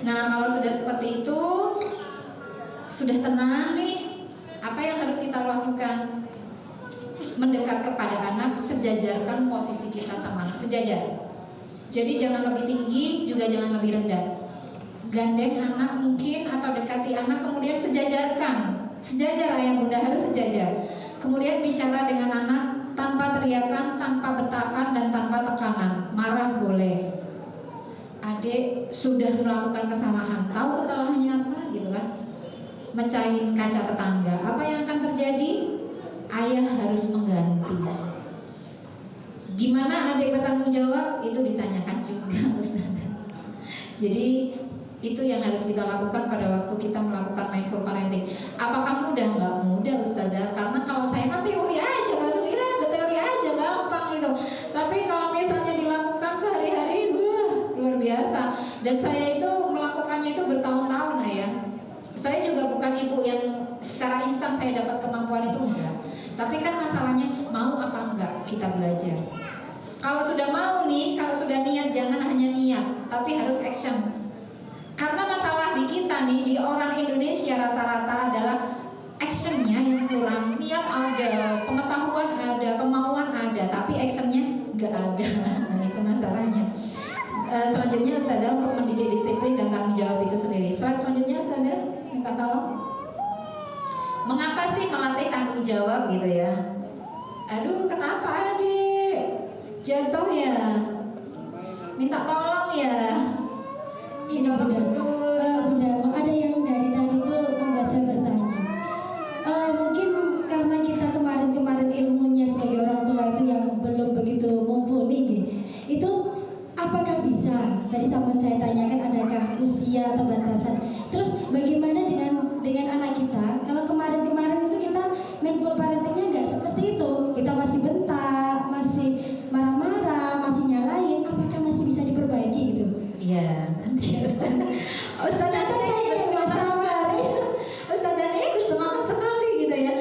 Nah, kalau sudah seperti itu, sudah tenang nih, apa yang harus kita lakukan? Mendekat kepada anak, sejajarkan posisi kita sama anak, sejajar. Jadi jangan lebih tinggi, juga jangan lebih rendah. Gandeng anak mungkin atau dekati anak, kemudian sejajarkan. Sejajar ayah bunda, harus sejajar. Kemudian bicara dengan anak tanpa teriakan, tanpa betakan, dan tanpa tekanan. Marah boleh. Adik sudah melakukan kesalahan, tahu kesalahannya apa gitu kan? Mecahin kaca tetangga, apa yang akan terjadi? Ayah harus mengganti. Gimana adik bertanggung jawab? Itu ditanyakan juga Ustaz. Jadi itu yang harus kita lakukan pada waktu kita melakukan mindful parenting. Apakah mudah? Nggak mudah Ustazah. Karena kalau saya mah teori aja, aduh Ira teori aja gampang gitu. Tapi kalau misalnya dilakukan sehari-hari, luar biasa. Dan saya itu melakukannya itu bertahun-tahun ya. Saya juga bukan ibu yang secara instan saya dapat kemampuan itu, enggak. Tapi kan masalahnya mau apa enggak kita belajar. Kalau sudah mau nih, kalau sudah niat, jangan hanya niat, tapi harus action. Karena masalah di kita nih, di orang Indonesia rata-rata adalah actionnya yang kurang. Niat ada, pengetahuan ada, kemauan ada, tapi actionnya enggak ada. Nah itu masalahnya. Selanjutnya Ustazah untuk mendidik disiplin dan tanggung jawab itu sendiri. Selanjutnya Ustazah minta tolong. Mengapa sih melatih tanggung jawab gitu ya? Aduh kenapa adik? Jatuh ya? Minta tolong ya? Ini Bunda, ada yang dari tadi tuh membuat saya bertanya. Mungkin karena kita kemarin ilmunya sebagai orang tua itu yang belum begitu mumpuni, itu apakah bisa? Tadi sama saya tanyakan adakah usia atau batasan? Terus bagaimana dengan anak kita? Kalau kemarin itu kita mindful parentingnya nggak seperti itu, kita masih bentak, masih marah-marah, masih nyalain, apakah masih bisa diperbaiki gitu? Iya, nanti ya Ustaz nanti saya bersabar ya. Ustaz dan bersemangat sekali gitu ya.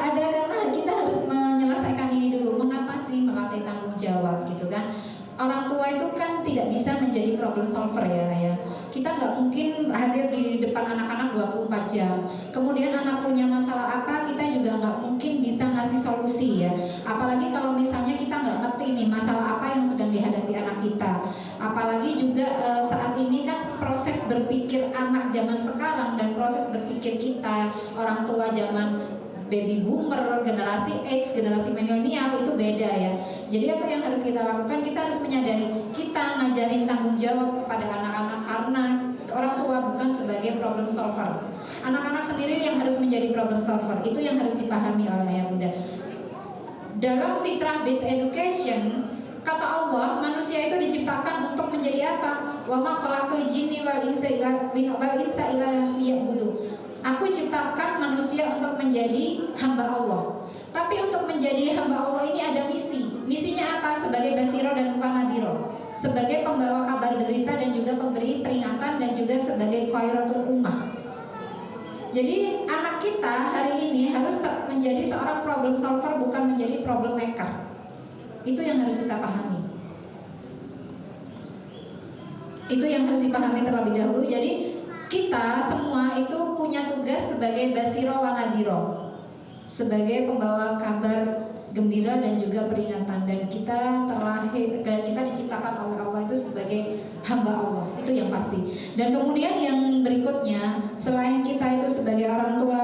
Ada karena kita harus menyelesaikan ini dulu. Mengapa sih melatih tanggung jawab gitu kan? Orang tua itu kan tidak bisa menjadi problem solver ya. Kita nggak mungkin hadir di depan anak-anak 24 jam. Kemudian anak punya masalah apa, kita juga nggak mungkin bisa ngasih solusi ya. Apalagi kalau misalnya kita nggak ngerti nih masalah apa yang sedang dihadapi anak kita. Apalagi juga saat ini kan proses berpikir anak zaman sekarang dan proses berpikir kita orang tua zaman baby boomer, generasi X, generasi milenial itu beda ya. Jadi apa yang harus kita lakukan? Kita harus menyadari kita ngajarin tanggung jawab kepada anak-anak karena orang tua, bukan sebagai problem solver. Anak-anak sendiri yang harus menjadi problem solver. Itu yang harus dipahami oleh ayah bunda. Dalam fitrah based education, kata Allah, manusia itu diciptakan untuk menjadi apa? Wa ma khalaqtul jinni wal insa illa liya'budun. Aku ciptakan manusia untuk menjadi hamba Allah. Tapi untuk menjadi hamba Allah ini ada misi. Misinya apa? Sebagai basiro dan nadhiro, sebagai pembawa kabar berita dan juga pemberi peringatan, dan juga sebagai khairatul ummah. Jadi anak kita hari ini harus menjadi seorang problem solver, bukan menjadi problem maker. Itu yang harus kita pahami. Itu yang harus dipahami terlebih dahulu. Jadi kita semua itu punya tugas sebagai basiro wa nadhiro, sebagai pembawa kabar gembira dan juga peringatan. Dan kita diciptakan oleh Allah itu sebagai hamba Allah, itu yang pasti. Dan kemudian yang berikutnya, selain kita itu sebagai orang tua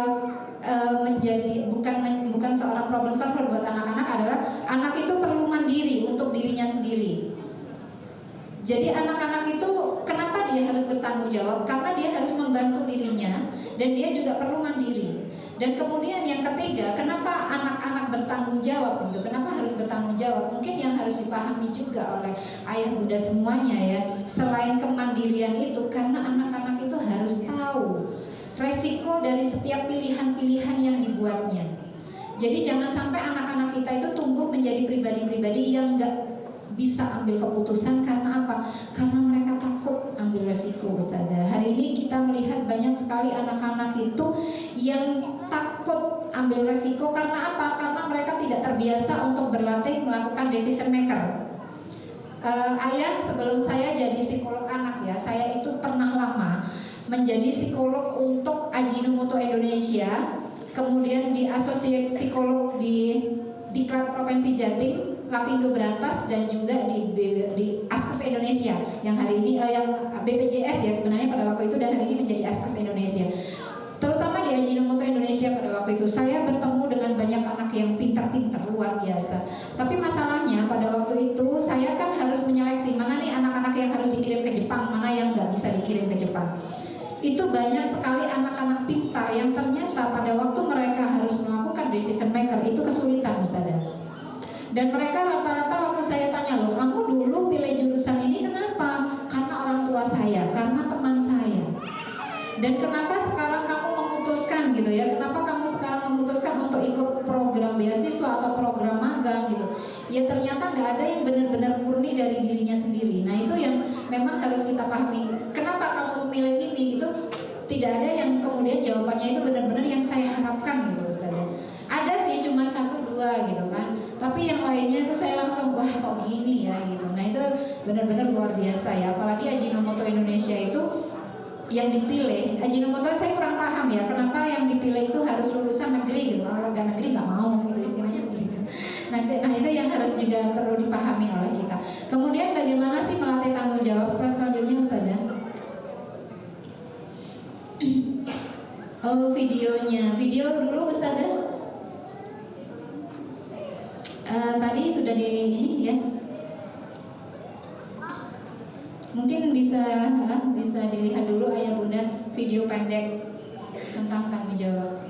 menjadi bukan seorang problem solver buat anak-anak, adalah anak itu perlu mandiri untuk dirinya sendiri. Jadi anak-anak itu kenapa dia harus bertanggung jawab? Karena dia harus membantu dirinya dan dia juga perlu mandiri. Dan kemudian yang ketiga, kenapa anak-anak bertanggung jawab gitu? Kenapa harus bertanggung jawab? Mungkin yang harus dipahami juga oleh ayah bunda semuanya ya. Selain kemandirian itu, karena anak-anak itu harus tahu resiko dari setiap pilihan-pilihan yang dibuatnya. Jadi jangan sampai anak-anak kita itu tumbuh menjadi pribadi-pribadi yang enggak bisa ambil keputusan. Karena apa? Karena mereka takut ambil resiko, Ustazah. Hari ini kita melihat banyak sekali anak-anak itu yang takut ambil resiko. Karena apa? Karena mereka tidak terbiasa untuk berlatih melakukan decision maker. Ayah sebelum saya jadi psikolog anak ya, saya itu pernah lama menjadi psikolog untuk Ajinomoto Indonesia, kemudian di Associate Psikolog di Diklat Provinsi Jatim, Lapindo Berantas, dan juga di Askes Indonesia yang hari ini yang BPJS ya sebenarnya pada waktu itu, dan hari ini menjadi Askes Indonesia. Terutama di Ajinomoto Indonesia pada waktu itu saya bertemu dengan banyak anak yang pintar-pintar luar biasa. Tapi masalahnya pada waktu itu saya kan harus menyeleksi mana nih anak-anak yang harus dikirim ke Jepang, mana yang nggak bisa dikirim ke Jepang. Itu banyak sekali anak-anak pintar yang ternyata pada waktu mereka harus melakukan decision maker itu kesulitan, Ustazah. Dan mereka rata-rata waktu saya tanya, loh kamu dulu pilih jurusan ini kenapa? Karena orang tua saya, karena teman saya. Dan kenapa sekarang kamu memutuskan gitu ya? Kenapa kamu sekarang memutuskan untuk ikut program beasiswa atau program magang gitu? Ya ternyata nggak ada yang benar-benar murni dari dirinya sendiri. Nah itu yang memang harus kita pahami. Kenapa kamu memilih ini? Itu tidak ada yang kemudian jawabannya itu benar-benar yang saya harapkan gitu, Ustaz. Ada sih cuma 1-2 gitu kan. Tapi yang lainnya itu saya langsung wah kok gini ya gitu. Nah itu benar-benar luar biasa ya. Apalagi Ajinomoto Indonesia itu yang dipilih, Ajinomoto saya kurang paham ya. Kenapa yang dipilih itu harus lulusan negeri gitu. Kalau nggak negeri nggak mau gitu istilahnya begitu. Nah itu yang harus juga perlu dipahami oleh kita. Kemudian bagaimana sih melatih tanggung jawab? Selanjutnya Ustazah. Oh videonya, video dulu Ustazah. Tadi sudah di ini ya. Mungkin bisa dilihat dulu ayah bunda video pendek tentang tanggung jawab.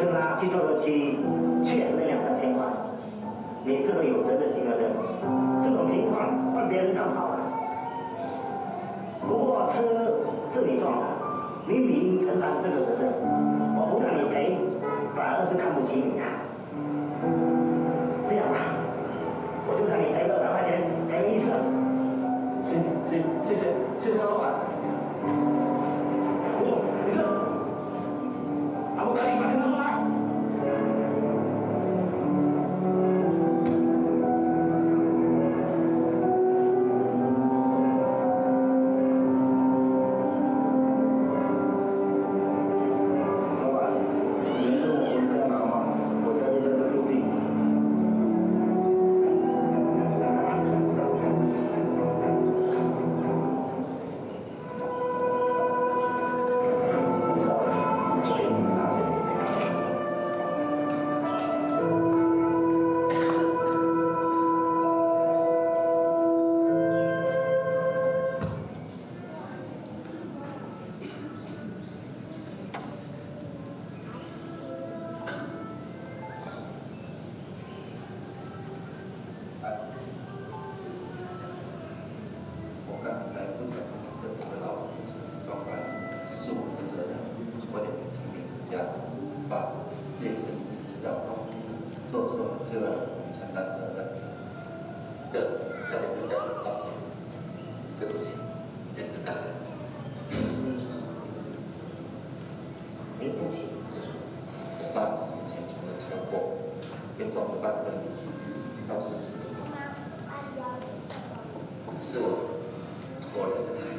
车呢去透露期，确实2、3千块，你是个有责任心的人，这种情况换别人当好了。不过车是你撞的，你理应承担这个责任。我不让你赔，反而是看不起你啊。这样吧，我就让你赔个200块钱，没意思。谢谢老板。不用，你这，俺们赶紧把车拿来。老板，你能跟我回家拿吗？我家里在这附近。我刚才不讲这个老状况是我的责任，我得听你家把这个交通做错了就要承担责任。这要我讲道歉，对不起，真的干。没东西，我爸前程的车祸，跟撞了半个女婿，当时是我。我的孩子，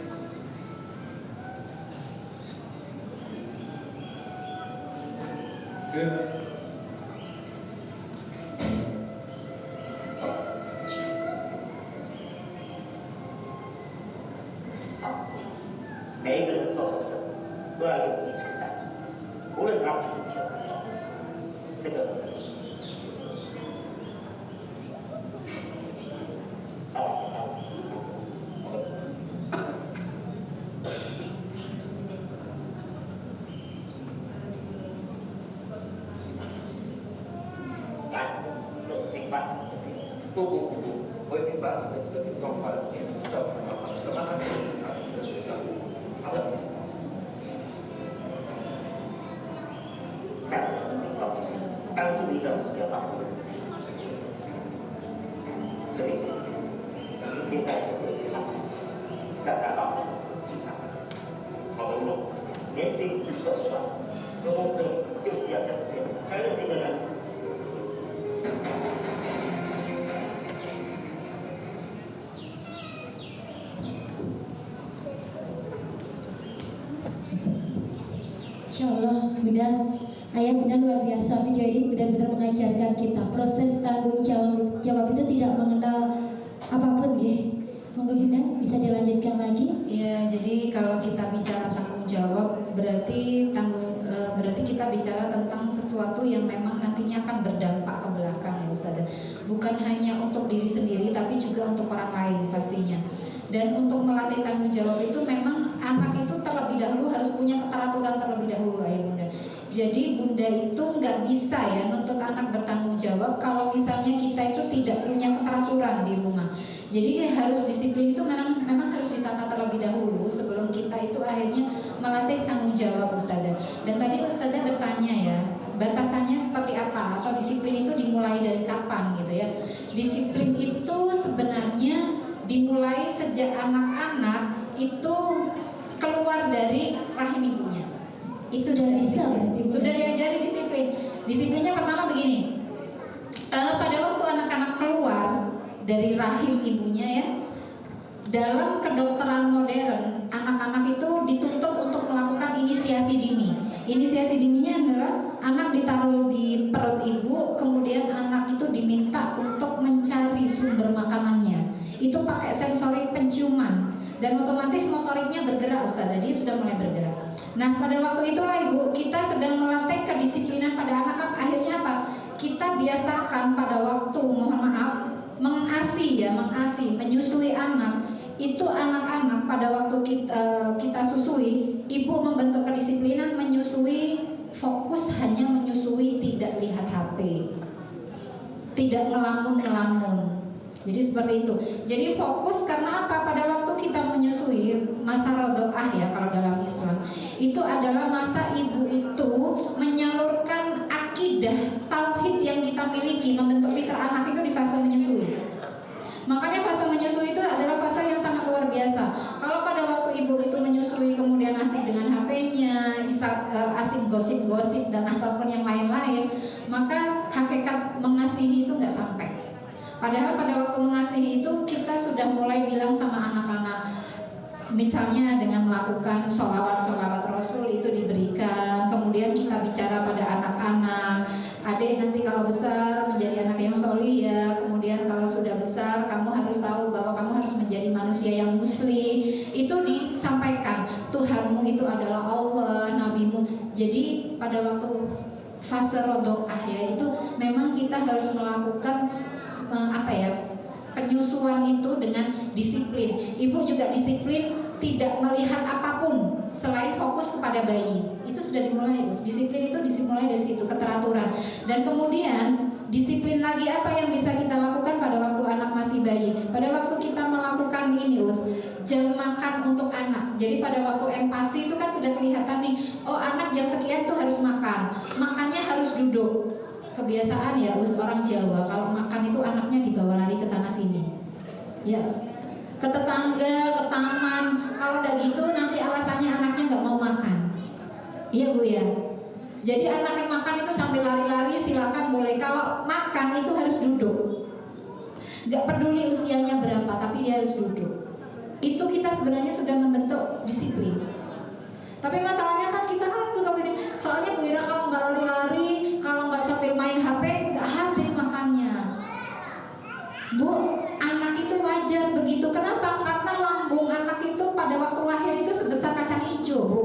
哥，好，每一个人做错事都要有一承担责，无论他贫穷还是这个很可惜。不，我已经把你的这个状况找出来了，怎么还没有查出的学校？好的。在我们高中，当注意到是要保护的，这里应该就是让他到地上，好的路，年薪20万，做公司就是要这样子，才能这个人。Insya Allah, Bunda, ayah Bunda luar biasa. Video ini benar-benar mengajarkan kita proses tanggung jawab itu tidak mengenal apapun, ya. Monggo Bunda bisa dilanjutkan lagi. Ya, jadi kalau kita bicara tanggung jawab berarti kita bicara tentang sesuatu yang memang nantinya akan berdampak ke belakang, ya Ustaz. Bukan hanya untuk diri sendiri tapi juga untuk orang lain pastinya. Dan untuk melatih tanggung jawab itu memang anak itu terlebih dahulu harus punya keteraturan terlebih dahulu, ya Bunda. Jadi Bunda itu nggak bisa ya nuntut anak bertanggung jawab kalau misalnya kita itu tidak punya keteraturan di rumah. Jadi harus disiplin itu memang harus ditata terlebih dahulu sebelum kita itu akhirnya melatih tanggung jawab, Ustazah. Dan tadi Ustazah bertanya ya, batasannya seperti apa atau disiplin itu dimulai dari kapan gitu ya. Disiplin itu sebenarnya dimulai sejak anak-anak itu keluar dari rahim ibunya. Itu sudah bisa berarti. Sudah diajari disiplin. Disiplinnya pertama begini. Pada waktu anak-anak keluar dari rahim ibunya ya, dalam kedokteran modern, anak-anak itu dituntut untuk melakukan inisiasi dini. Inisiasi dininya adalah anak ditaruh di perut ibu, kemudian anak itu diminta untuk mencari sumber makanannya. Itu pakai sensorik penciuman dan otomatis motoriknya bergerak, Ustazah. Dia sudah mulai bergerak. Nah, pada waktu itulah Ibu, kita sedang melatih kedisiplinan pada anak. Akhirnya apa? Kita biasakan pada waktu, mohon maaf, menyusui anak. Itu anak-anak pada waktu kita susui, ibu membentuk kedisiplinan menyusui, fokus hanya menyusui tidak lihat HP, tidak ngelamun-ngelamun. Jadi seperti itu. Jadi fokus karena apa? Pada waktu kita menyusui masa rodoah ya kalau dalam Islam, itu adalah masa ibu itu menyalurkan akidah tauhid yang kita miliki, membentuk fitrah anak itu di fase menyusui. Makanya fase menyusui itu adalah fase yang sangat luar biasa. Kalau pada waktu ibu itu menyusui kemudian asik dengan HP-nya, asik gosip-gosip dan ataupun yang lain-lain, maka hakikat mengasihi itu nggak sampai. Padahal pada waktu mengasihi itu kita sudah mulai bilang sama anak-anak, misalnya dengan melakukan sholawat Rasul itu diberikan. Kemudian kita bicara pada anak-anak, adik nanti kalau besar menjadi anak yang solih ya. Kemudian kalau sudah besar kamu harus tahu bahwa kamu harus menjadi manusia yang muslim. Itu disampaikan, Tuhanmu itu adalah Allah, nabimu. Jadi pada waktu fase rodoah ya, itu memang kita harus melakukan penyusuan itu dengan disiplin. Ibu juga disiplin, tidak melihat apapun selain fokus kepada bayi. Itu sudah dimulai, disiplin itu dimulai dari situ, keteraturan. Dan kemudian disiplin lagi apa yang bisa kita lakukan pada waktu anak masih bayi. Pada waktu kita melakukan ini, jam makan untuk anak. Jadi pada waktu empasi itu kan sudah kelihatan nih, oh anak jam sekian tuh harus makan. Makannya harus duduk. Kebiasaan ya orang Jawa, kalau makan itu anaknya dibawa lari ke sana sini. Ya, ke tetangga, ke taman. Kalau udah gitu nanti alasannya anaknya nggak mau makan. Iya Bu ya. Jadi anak yang makan itu sambil lari-lari silakan boleh. Kalau makan itu harus duduk. Nggak peduli usianya berapa, tapi dia harus duduk. Itu kita sebenarnya sudah membentuk disiplin. Tapi masalahnya kan kita kan suka begini. Soalnya Bu Ira kalau nggak lari-lari, kalau nggak sambil main HP, nggak habis makannya. Bu, anak itu wajar begitu. Kenapa? Karena lambung anak itu pada waktu lahir itu sebesar kacang hijau, Bu.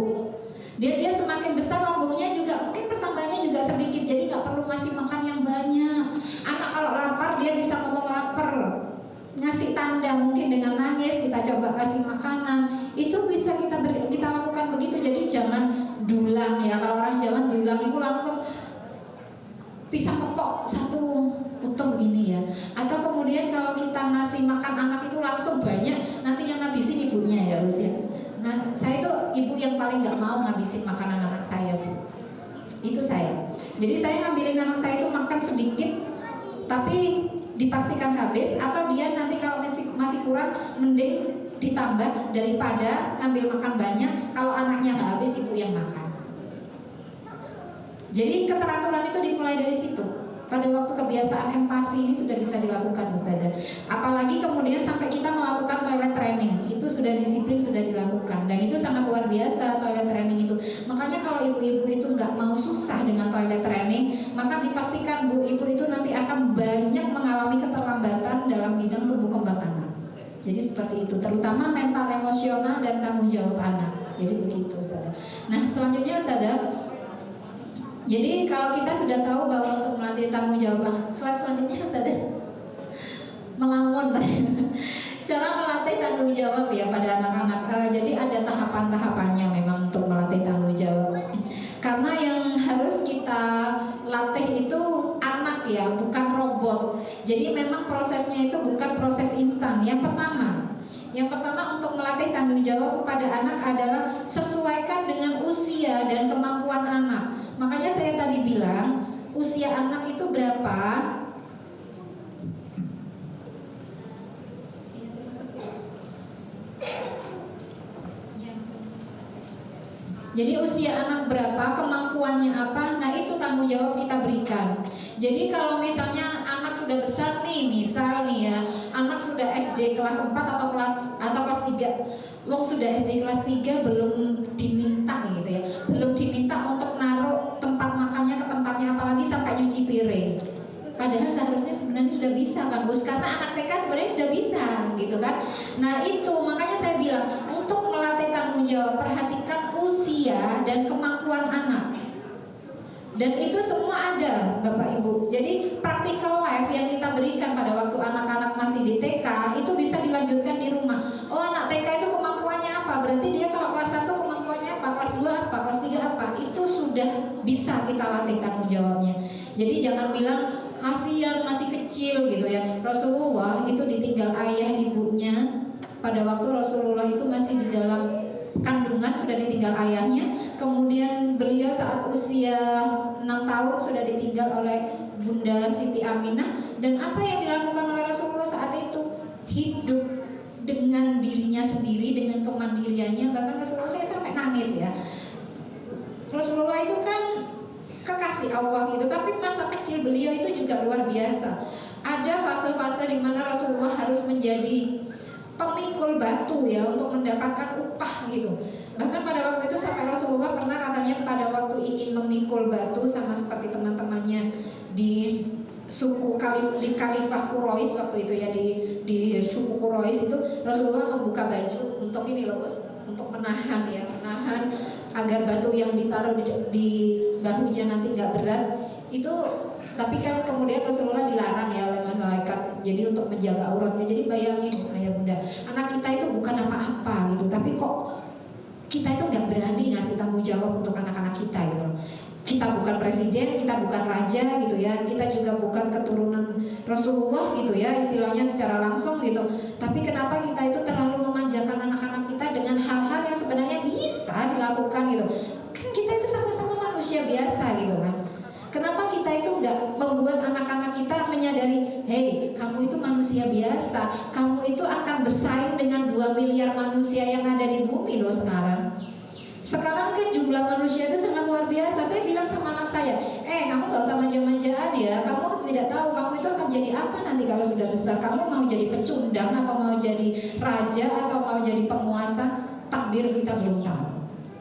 Dia semakin besar lambungnya juga mungkin pertambahannya juga sedikit. Jadi nggak perlu ngasih makan yang banyak. Anak kalau lapar dia bisa ngomong lapar, ngasih tanda mungkin dengan nangis. Kita coba kasih makanan. Itu bisa kita lakukan begitu. Jadi jangan dulang ya. Kalau orang Jawa dulang itu langsung pisang kepok satu utuh gini ya. Atau kemudian kalau kita ngasih makan anak itu langsung banyak, nanti yang ngabisin ibunya ya usia. Nah, saya itu ibu yang paling nggak mau ngabisin makanan anak saya, Bu. Itu saya. Jadi saya ngambilin anak saya itu makan sedikit, tapi dipastikan habis. Atau dia nanti kalau masih kurang, mending ditambah daripada ngambil makan banyak. Kalau anaknya habis, ibu yang makan. Jadi keteraturan itu dimulai dari situ. Pada waktu kebiasaan empati ini sudah bisa dilakukan, Ustazah. Apalagi kemudian sampai kita melakukan toilet training, itu sudah disiplin, sudah dilakukan. Dan itu sangat luar biasa toilet training itu. Makanya kalau ibu-ibu itu nggak mau susah dengan toilet training, maka dipastikan Bu, ibu itu nanti akan banyak mengalami keterlambatan dalam bidang tumbuh kembang anak. Jadi seperti itu, terutama mental, emosional, dan tanggung jawab anak. Jadi begitu, Ustazah. Nah selanjutnya, Ustazah, jadi kalau kita sudah tahu bahwa untuk melatih tanggung jawab, slide selanjutnya Ustazah, melamun. Cara melatih tanggung jawab ya pada anak-anak. Jadi ada tahapan-tahapannya memang untuk melatih tanggung jawab. Karena yang harus kita latih itu anak ya, bukan robot. Jadi memang prosesnya itu bukan proses instan. Yang pertama untuk melatih tanggung jawab kepada anak adalah sesuaikan dengan usia dan kemampuan anak. Makanya saya tadi bilang usia anak itu berapa? Jadi usia anak berapa, kemampuannya apa, nah itu tanggung jawab kita berikan. Jadi kalau misalnya anak sudah besar nih, misal nih ya, anak sudah SD kelas 4 atau kelas 3, wong sudah SD kelas 3 belum diminta gitu ya, belum diminta untuk naruh tempat makannya ke tempatnya, apalagi sampai nyuci piring. Padahal seharusnya sebenarnya sudah bisa kan Bos, karena anak TK sebenarnya sudah bisa gitu kan. Nah itu makanya saya bilang untuk melatih tanggung jawab, perhatikan usia dan kemampuan anak. Dan itu semua ada Bapak Ibu. Jadi practical life yang kita berikan pada waktu anak-anak masih di TK itu bisa dilanjutkan di rumah. Oh anak TK itu kemampuannya apa? Berarti dia kalau kelas 1 kemampuannya apa? Kelas 2 apa? Kelas 3 apa? Itu sudah bisa kita latih tanggung jawabnya. Jadi jangan bilang kasihan masih kecil gitu ya. Rasulullah itu ditinggal ayah ibunya pada waktu Rasulullah itu masih di dalam kandungan, sudah ditinggal ayahnya. Kemudian beliau saat usia 6 tahun sudah ditinggal oleh Bunda Siti Aminah. Dan apa yang dilakukan oleh Rasulullah saat itu? Hidup dengan dirinya sendiri, dengan kemandiriannya. Bahkan Rasulullah, saya sampai nangis ya. Rasulullah itu kan kekasih Allah gitu, tapi masa kecil beliau itu juga luar biasa. Ada fase-fase di mana Rasulullah harus menjadi pemikul batu ya untuk mendapatkan upah gitu. Bahkan pada waktu itu sampai Rasulullah pernah katanya pada waktu ingin memikul batu sama seperti teman-temannya di suku di Khalifah Quraisy waktu itu ya, di suku Quraisy itu Rasulullah membuka baju untuk ini loh, untuk menahan agar batu yang ditaruh di bahunya nanti nggak berat itu. Tapi kan kemudian Rasulullah dilarang ya oleh malaikat, jadi untuk menjaga auratnya. Jadi bayangin ayah bunda, anak kita itu bukan apa-apa gitu, tapi kok kita itu nggak berani ngasih tanggung jawab untuk anak-anak kita gitu. Kita bukan presiden, kita bukan raja gitu ya, kita juga bukan keturunan Rasulullah gitu ya, istilahnya secara langsung gitu. Tapi kenapa kita itu terlalu memanjakan anak-anak kita dengan hal-hal yang sebenarnya bisa dilakukan gitu? Kan kita itu sama-sama manusia biasa gitu kan. Kenapa kita itu nggak membuat anak-anak kita menyadari, hey, kamu itu manusia biasa, kamu itu akan bersaing dengan 2 miliar manusia yang ada di bumi loh sekarang. Sekarang kan jumlah manusia itu sangat luar biasa. Saya bilang sama anak saya, kamu gak usah manja-manjaan ya. Kamu tidak tahu kamu itu akan jadi apa nanti kalau sudah besar. Kamu mau jadi pecundang atau mau jadi raja atau mau jadi penguasa, takdir kita belum tahu,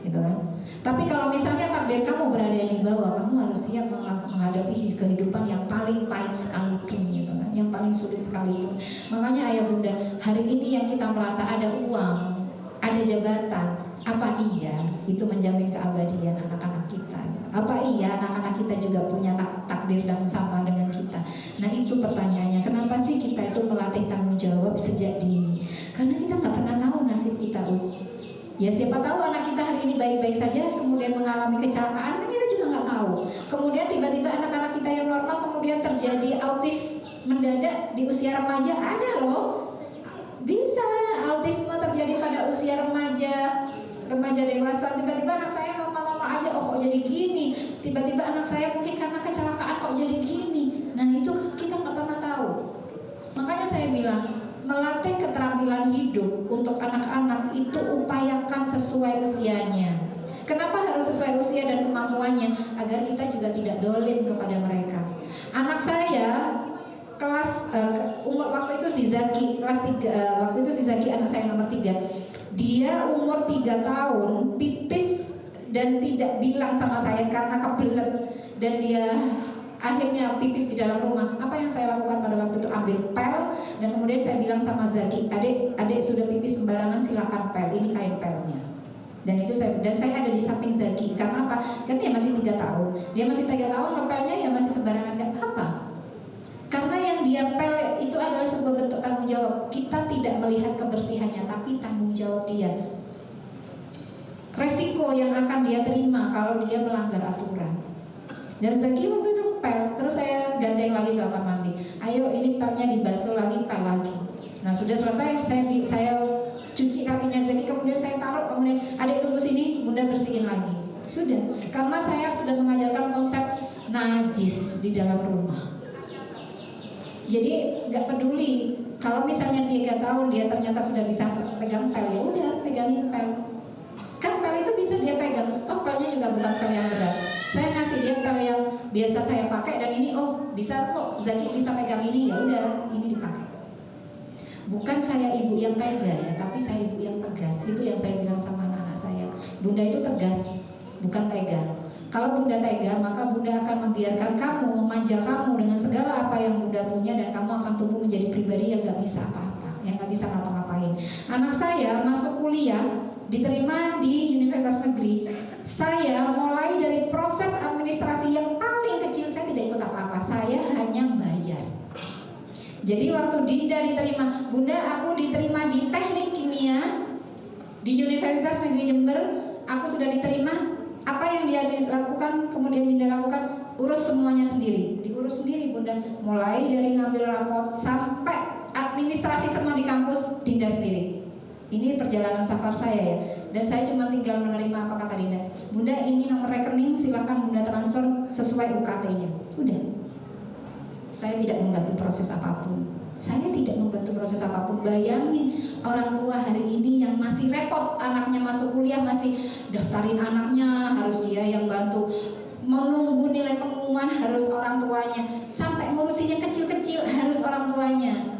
gitu kan. Tapi kalau misalnya takdir kamu berada di bawah, kamu harus siap menghadapi kehidupan yang paling pahit sekalipun, gitu kan, yang paling sulit sekalipun. Makanya ayah bunda, hari ini yang kita merasa ada uang, ada jabatan, apa iya itu menjamin keabadian anak-anak kita? Apa iya anak-anak kita juga punya takdir dan sama dengan kita? Nah itu pertanyaannya, kenapa sih kita itu melatih tanggung jawab sejak dini? Karena kita nggak pernah tahu nasib kita, ya siapa tahu anak kita hari ini baik-baik saja, kemudian mengalami kecelakaan, kan kita juga nggak tahu. Kemudian tiba-tiba anak-anak kita yang normal kemudian terjadi autis mendadak di usia remaja, ada loh. Bisa autisme terjadi pada usia remaja dewasa. Tiba-tiba anak saya normal-normal aja, oh kok jadi gini. Tiba-tiba anak saya mungkin karena kecelakaan kok jadi gini. Nah itu kita nggak pernah tahu. Makanya saya bilang, melatih keterampilan hidup untuk anak-anak itu upayakan sesuai usianya. Kenapa harus sesuai usia dan kemampuannya? Agar kita juga tidak dolim kepada mereka. Anak saya kelas umur waktu itu si Zaki kelas 3, waktu itu si Zaki anak saya nomor 3. Dia umur 3 tahun pipis dan tidak bilang sama saya karena kebelet, dan dia akhirnya pipis di dalam rumah. Apa yang saya lakukan pada waktu itu? Ambil pel dan kemudian saya bilang sama Zaki, adik sudah pipis sembarangan, silakan pel, ini kain pelnya. Dan itu saya ada di samping Zaki. Karena apa? Karena dia masih 3 tahun. Dia masih 3 tahun, ngepelnya ya masih sembarangan, nggak apa. Karena yang dia pel itu adalah sebuah bentuk tanggung jawab. Kita tidak melihat kebersihannya, tapi tanggung jawab dia. Resiko yang akan dia terima kalau dia melanggar aturan. Dan Zaki waktu itu pel, terus saya gandeng lagi ke kamar mandi. Ayo ini pelnya dibasuh lagi, pel lagi. Nah sudah selesai, saya cuci kakinya Zaki, kemudian saya taruh, kemudian adik tunggu sini, bunda bersihin lagi. Sudah, karena saya sudah mengajarkan konsep najis di dalam rumah. Jadi nggak peduli kalau misalnya 3 tahun dia ternyata sudah bisa pegang pel, ya udah pegangin pel. Kan pel itu bisa dia pegang, toh pelnya juga bukan pel yang berat. Saya ngasih dia pel yang biasa saya pakai, dan ini bisa kok Zaki bisa pegang ini, ya udah ini dipakai. Bukan saya ibu yang tega ya, tapi saya ibu yang tegas. Itu yang saya bilang sama anak-anak saya. Bunda itu tegas, bukan tega. Kalau bunda tega, maka bunda akan membiarkan kamu, memanja kamu dengan segala apa yang bunda punya, dan kamu akan tumbuh menjadi pribadi yang gak bisa apa-apa, yang gak bisa ngapa-ngapain. Anak saya masuk kuliah, diterima di universitas negeri. Saya mulai dari proses administrasi yang paling kecil, saya tidak ikut apa-apa, saya hanya bayar. Jadi waktu Dinda diterima, bunda aku diterima di teknik kimia di Universitas Negeri Jember, aku sudah diterima. Apa yang dia lakukan, kemudian Dinda lakukan, urus semuanya sendiri. Diurus sendiri Bunda, mulai dari ngambil rapot sampai administrasi semua di kampus Dinda sendiri. Ini perjalanan safar saya ya. Dan saya cuma tinggal menerima apa kata Dinda. Bunda, ini nomor rekening, silakan Bunda transfer sesuai UKT-nya. Udah. Saya tidak membantu proses apapun. Saya tidak membantu proses apapun. Bayangin orang tua hari ini yang masih repot, anaknya masuk kuliah masih daftarin anaknya, harus dia yang bantu, menunggu nilai pengumuman harus orang tuanya, sampai ngurusinnya kecil-kecil harus orang tuanya.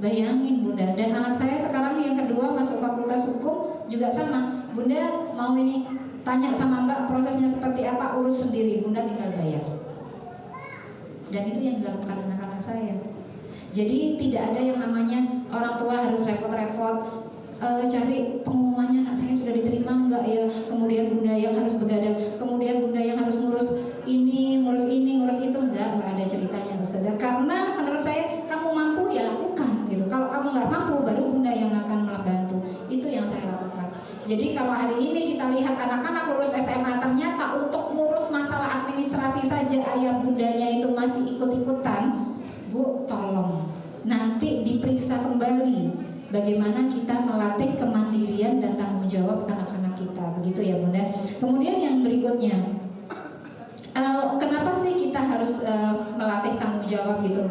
Bayangin Bunda. Dan anak saya sekarang yang kedua masuk fakultas hukum juga sama. Bunda mau ini tanya sama Mbak prosesnya seperti apa, urus sendiri, Bunda tinggal bayar. Dan itu yang dilakukan anak-anak saya. Jadi tidak ada yang namanya orang tua harus repot-repot cari pengumumannya anak saya sudah diterima enggak ya, kemudian Bunda yang harus begadang, kemudian Bunda yang harus ngurus ini, ngurus itu, enggak ada ceritanya Ustazah. Karena menurut saya kamu mampu ya lakukan gitu. Kalau kamu nggak mampu baru Bunda yang akan membantu. Itu yang saya lakukan. Jadi kalau hari ini kita lihat anak-anak lulus SMA ternyata untuk ngurus masalah administrasi saja ayah bundanya itu masih ikut-ikutan, Bu, tolong nanti diperiksa kembali bagaimana kita melatih kemandirian dan tanggung jawab anak-anak kita, begitu ya Bunda. Kemudian yang berikutnya, kenapa sih kita harus melatih tanggung jawab gitu?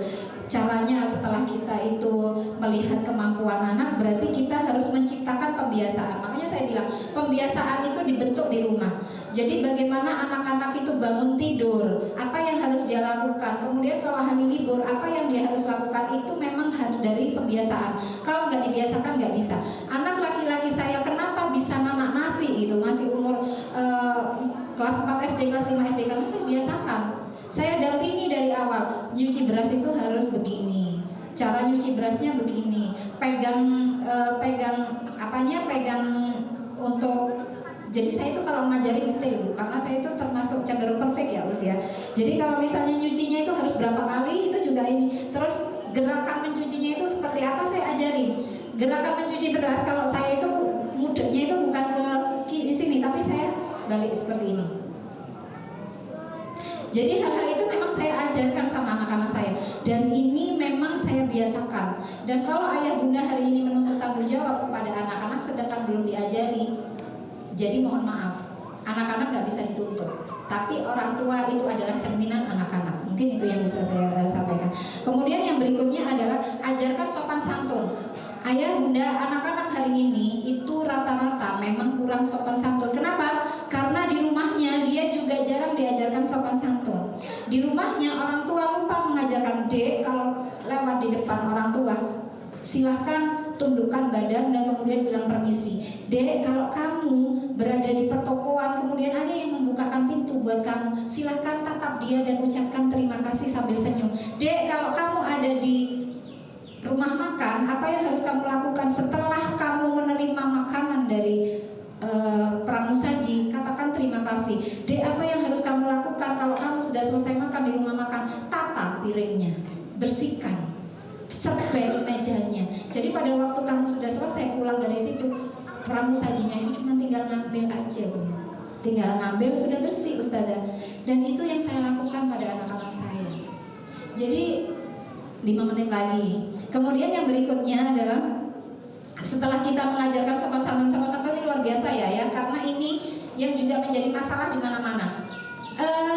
Caranya setelah kita itu melihat kemampuan anak, berarti kita harus menciptakan pembiasaan. Makanya saya bilang pembiasaan itu dibentuk di rumah. Jadi bagaimana anak-anak itu bangun tidur, apa yang harus dia lakukan. Kemudian kalau hari libur, apa yang dia harus lakukan, itu memang harus dari pembiasaan. Kalau nggak dibiasakan nggak bisa. Anak laki-laki saya kenapa bisa nanak nasi gitu, masih umur kelas 4 SD, kelas 5 SD, karena saya biasakan. Saya dampingi dari awal, nyuci beras itu harus begini, cara nyuci berasnya begini, pegang untuk. Jadi saya itu kalau ngajari detail, karena saya itu termasuk cenderung perfect ya usia. Jadi kalau misalnya nyucinya itu harus berapa kali, itu juga ini. Terus gerakan mencucinya itu seperti apa saya ajari. Gerakan mencuci beras kalau saya itu mudahnya itu bukan ke sini, tapi saya balik seperti ini. Jadi hal-hal itu memang saya ajarkan sama anak-anak saya, dan ini memang saya biasakan. Dan kalau ayah bunda hari ini menuntut tanggung jawab kepada anak-anak sedangkan belum diajari, jadi mohon maaf, anak-anak nggak bisa dituntut. Tapi orang tua itu adalah cerminan anak-anak. Mungkin itu yang bisa saya sampaikan. Kemudian yang berikutnya adalah ajarkan sopan santun. Ayah bunda anak-anak hari ini itu rata-rata memang kurang sopan santun. Kenapa? Karena di rumahnya dia juga jarang diajarkan sopan santun. Di rumahnya orang tua lupa mengajarkan, Dek, kalau lewat di depan orang tua silahkan tundukkan badan dan kemudian bilang permisi. Dek, kalau kamu berada di pertokoan kemudian ada yang membukakan pintu buat kamu, silahkan tatap dia dan ucapkan terima kasih sambil senyum. Dek, kalau kamu ada di rumah makan, apa yang harus kamu lakukan setelah kamu menerima makanan dari pramusaji? Katakan terima kasih. Dek, apa yang harus kamu lakukan kalau kamu sudah selesai makan di rumah makan? Tata piringnya, bersihkan, serbet mejanya. Jadi pada waktu kamu sudah selesai pulang dari situ, pramusajinya itu cuma tinggal ngambil aja, tinggal ngambil sudah bersih, Ustazah. Dan itu yang saya lakukan pada anak-anak saya. Jadi 5 menit lagi. Kemudian yang berikutnya adalah setelah kita mengajarkan sopan santun ini luar biasa ya, karena ini yang juga menjadi masalah di mana-mana.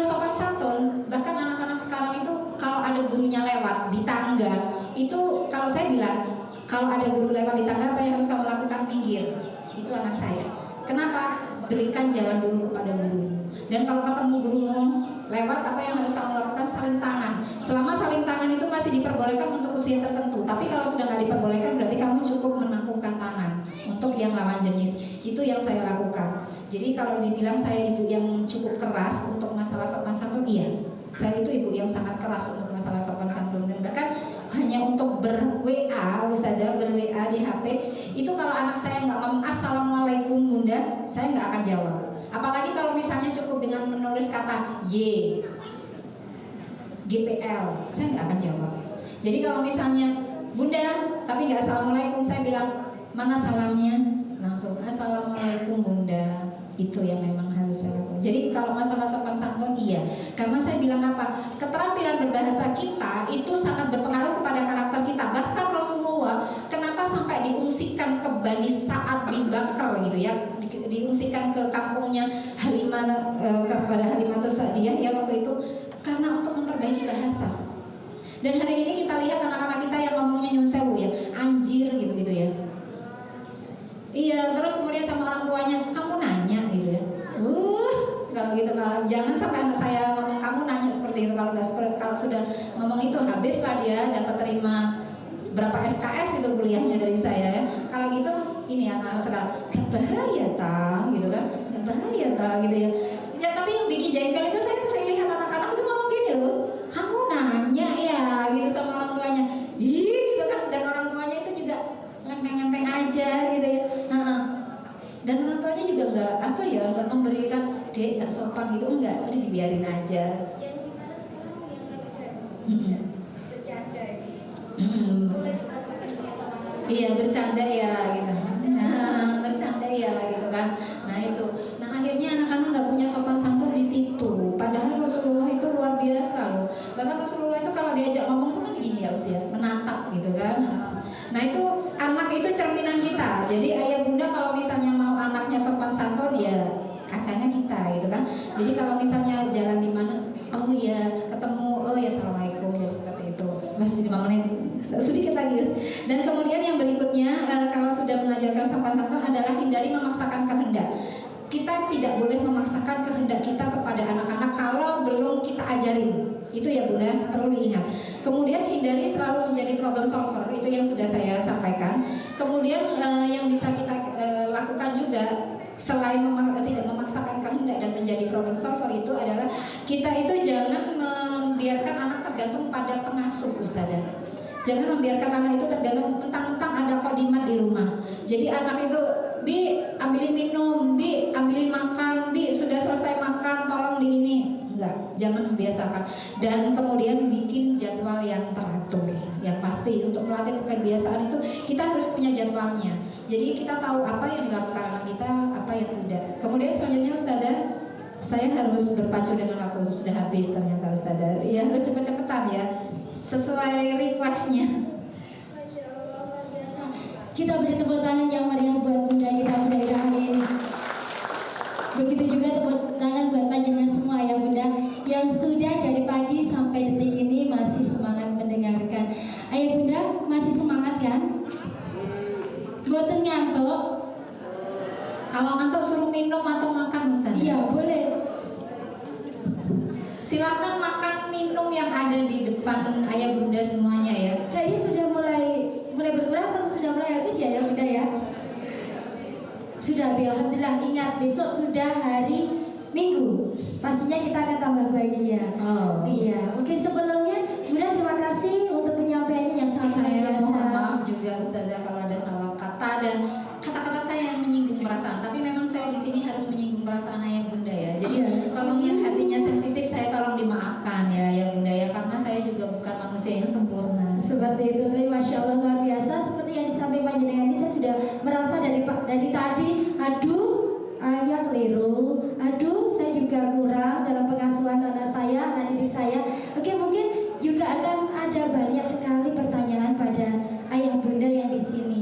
Sopan santun, bahkan anak-anak sekarang itu kalau ada gurunya lewat di tangga, itu kalau saya bilang, kalau ada guru lewat di tangga apa yang harus kamu lakukan? Minggir. Itu anak saya. Kenapa? Berikan jalan dulu kepada guru. Dan kalau ketemu gurumu lewat, apa yang harus kamu lakukan? Saling tangan. Selama saling tangan itu masih diperbolehkan untuk usia tertentu. Tapi kalau sudah nggak diperbolehkan, berarti kamu cukup menangkupkan tangan untuk yang lawan jenis. Itu yang saya lakukan. Jadi kalau dibilang saya ibu yang cukup keras untuk masalah sopan santun, iya, saya itu ibu yang sangat keras untuk masalah sopan santun. Dan bahkan hanya untuk ber-WA, Ustazah, ber-WA di HP, itu kalau anak saya nggak ngomong Assalamualaikum Bunda, saya nggak akan jawab. Apalagi kalau misalnya cukup dengan menulis kata Y, GPL, saya nggak akan jawab. Jadi kalau misalnya Bunda, tapi nggak Assalamualaikum, saya bilang mana salamnya? Langsung Assalamualaikum Bunda. Itu yang memang harus saya lakukan. Jadi kalau masalah sopan santun iya, karena saya bilang apa? Keterampilan berbahasa kita itu sangat berpengaruh kepada karakter kita. Bahkan Rasulullah kenapa sampai diungsikan ke Bani Sa'ad bin Bakar gitu ya, diungsikan ke kampungnya Halimah, kepada Halimatus Sa'diyah ya waktu itu, karena untuk memperbaiki bahasa. Dan hari ini kita lihat anak-anak kita yang ngomongnya nyun sewu ya, anjir gitu-gitu ya. Iya, terus kemudian sama orang tuanya, kamu nanya gitu ya. Kalau gitu, kalau jangan sampai anak saya ngomong kamu nanya seperti itu. Kalau sudah ngomong itu habislah dia dapat terima berapa SKS itu kuliahnya dari saya ya. Kalau gitu ini anak-anak sekarang bahaya tang gitu kan, bahaya tang gitu ya. Ya tapi yang bikin jengkel itu saya sering lihat anak-anak itu ngomong gini loh, kamu nanya ya gitu sama orang tuanya, ih gitu kan, dan orang tuanya itu juga ngempeng-ngempeng aja gitu ya. Dan orang tuanya juga nggak memberikan dia nggak sopan gitu, enggak, udah dibiarin aja. Yang gimana sekarang yang ketiga bercanda Iya bercanda ya gitu, bercanda ya gitu kan. Nah itu, nah akhirnya anak-anak nggak punya sopan santun di situ. Padahal Rasulullah itu luar biasa loh. Bahkan Rasulullah itu kalau diajak ngomong itu kan begini ya usia, menatap gitu kan. Nah itu anak itu cerminan kita. Jadi ayah bunda kalau misalnya mau anaknya sopan santun ya kacanya kita gitu kan. Jadi kalau misalnya jalan di mana, oh ya ketemu, oh ya assalamualaikum ya seperti itu. Masih 5 menit sedikit lagi Gus. Dan kemudian yang berikutnya kalau sudah mengajarkan sopan santun adalah hindari memaksakan kehendak. Kita tidak boleh memaksakan kehendak kita kepada anak-anak kalau belum kita ajarin. Itu ya bunda, perlu diingat. Kemudian hindari selalu menjadi problem solver, itu yang sudah saya sampaikan. Kemudian yang bisa kita lakukan juga selain tidak memaksakan kehendak dan menjadi problem solver itu adalah kita itu jangan membiarkan anak tergantung pada pengasuh Ustazah. Jangan membiarkan anak itu tergantung mentang-mentang ada khodimat di rumah. Jadi anak itu, Bi ambilin minum, Bi ambilin makan, Bi sudah selesai makan tolong di ini. Enggak, jangan membiasakan. Dan kemudian bikin jadwal yang teratur, yang pasti. Untuk melatih kebiasaan itu kita harus punya jadwalnya. Jadi kita tahu apa yang dilakukan anak kita, apa yang tidak. Kemudian selanjutnya Ustazah, saya harus berpacu dengan waktu, sudah habis ternyata Ustazah. Ya harus cepet-cepetan ya, sesuai requestnya. Masya Allah, luar biasa. Kita beri tepuk tangan yang meriah buat bunda kita, Bunda Ira hari ini. Begitu juga tepuk tangan buat panjenengan semua ya bunda, yang sudah dari pagi sampai detik ini masih semangat mendengarkan. Ayah bunda masih semangat kan? Boten ngantuk? Kalau ngantuk suruh minum atau makan Ustazah? Iya boleh. Silakan makan minum yang ada di depan ayah bunda semuanya ya. Kayaknya sudah mulai berkurang atau sudah mulai habis ya bunda ya? Sudah, alhamdulillah. Ingat besok sudah hari Minggu, pastinya kita akan tambah bahagia. Oh iya. Oke, sebelumnya bunda terima kasih untuk penyampaiannya yang sangat saya biasa. mohon maaf juga Ustazah kalau ada salah kata dan kata-kata saya yang menyinggung perasaan. Tapi memang saya di sini harus menyinggung perasaan ayah bunda ya. Jadi tolong yang hatinya sensitif saya tolong dimaafkan ya ayah bunda ya, karena saya juga bukan manusia yang sempurna. Seperti itu, tapi masya Allah luar biasa. Seperti yang disampaikan panjenengan ini, saya sudah merasa dari tadi, aduh, ayah keliru, aduh, saya juga kurang dalam pengasuhan anak saya, anak didik saya. Oke, mungkin juga akan ada banyak sekali pertanyaan pada ayah bunda yang di sini.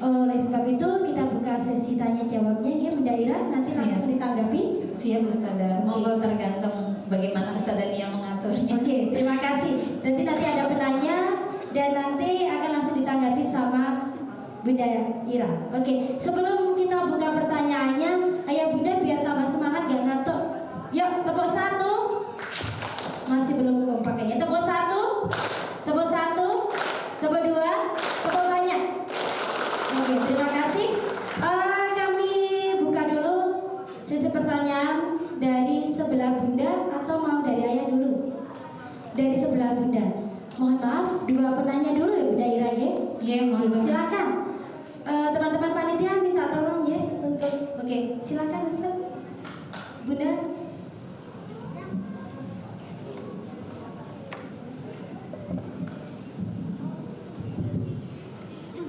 Oleh sebab itu kita buka sesi tanya jawabnya ya Bunda Ira, nanti langsung ditanggapi. Siap Ustazah, monggo tergantung bagaimana Ustazah yang mengaturnya. Oke, terima kasih. Nanti ada penanya dan nanti akan langsung ditanggapi sama Bunda Ira. Oke, sebelum kita buka pertanyaannya, ayah bunda biar tambah semangat gak ngantuk. Yuk, tepuk satu. Masih belum kompak kayaknya. Tepuk satu, tepuk satu, tepuk dua, tepuk banyak. Oke, terima kasih. Kami buka dulu sesi pertanyaan dari sebelah bunda atau mau dari ayah dulu? Dari sebelah bunda. Mohon maaf, dua penanya dulu ya Bunda Ira ya. Iya, mohon maaf. Silakan. Teman-teman panitia minta tolong ya untuk silakan Ustaz. Bunda.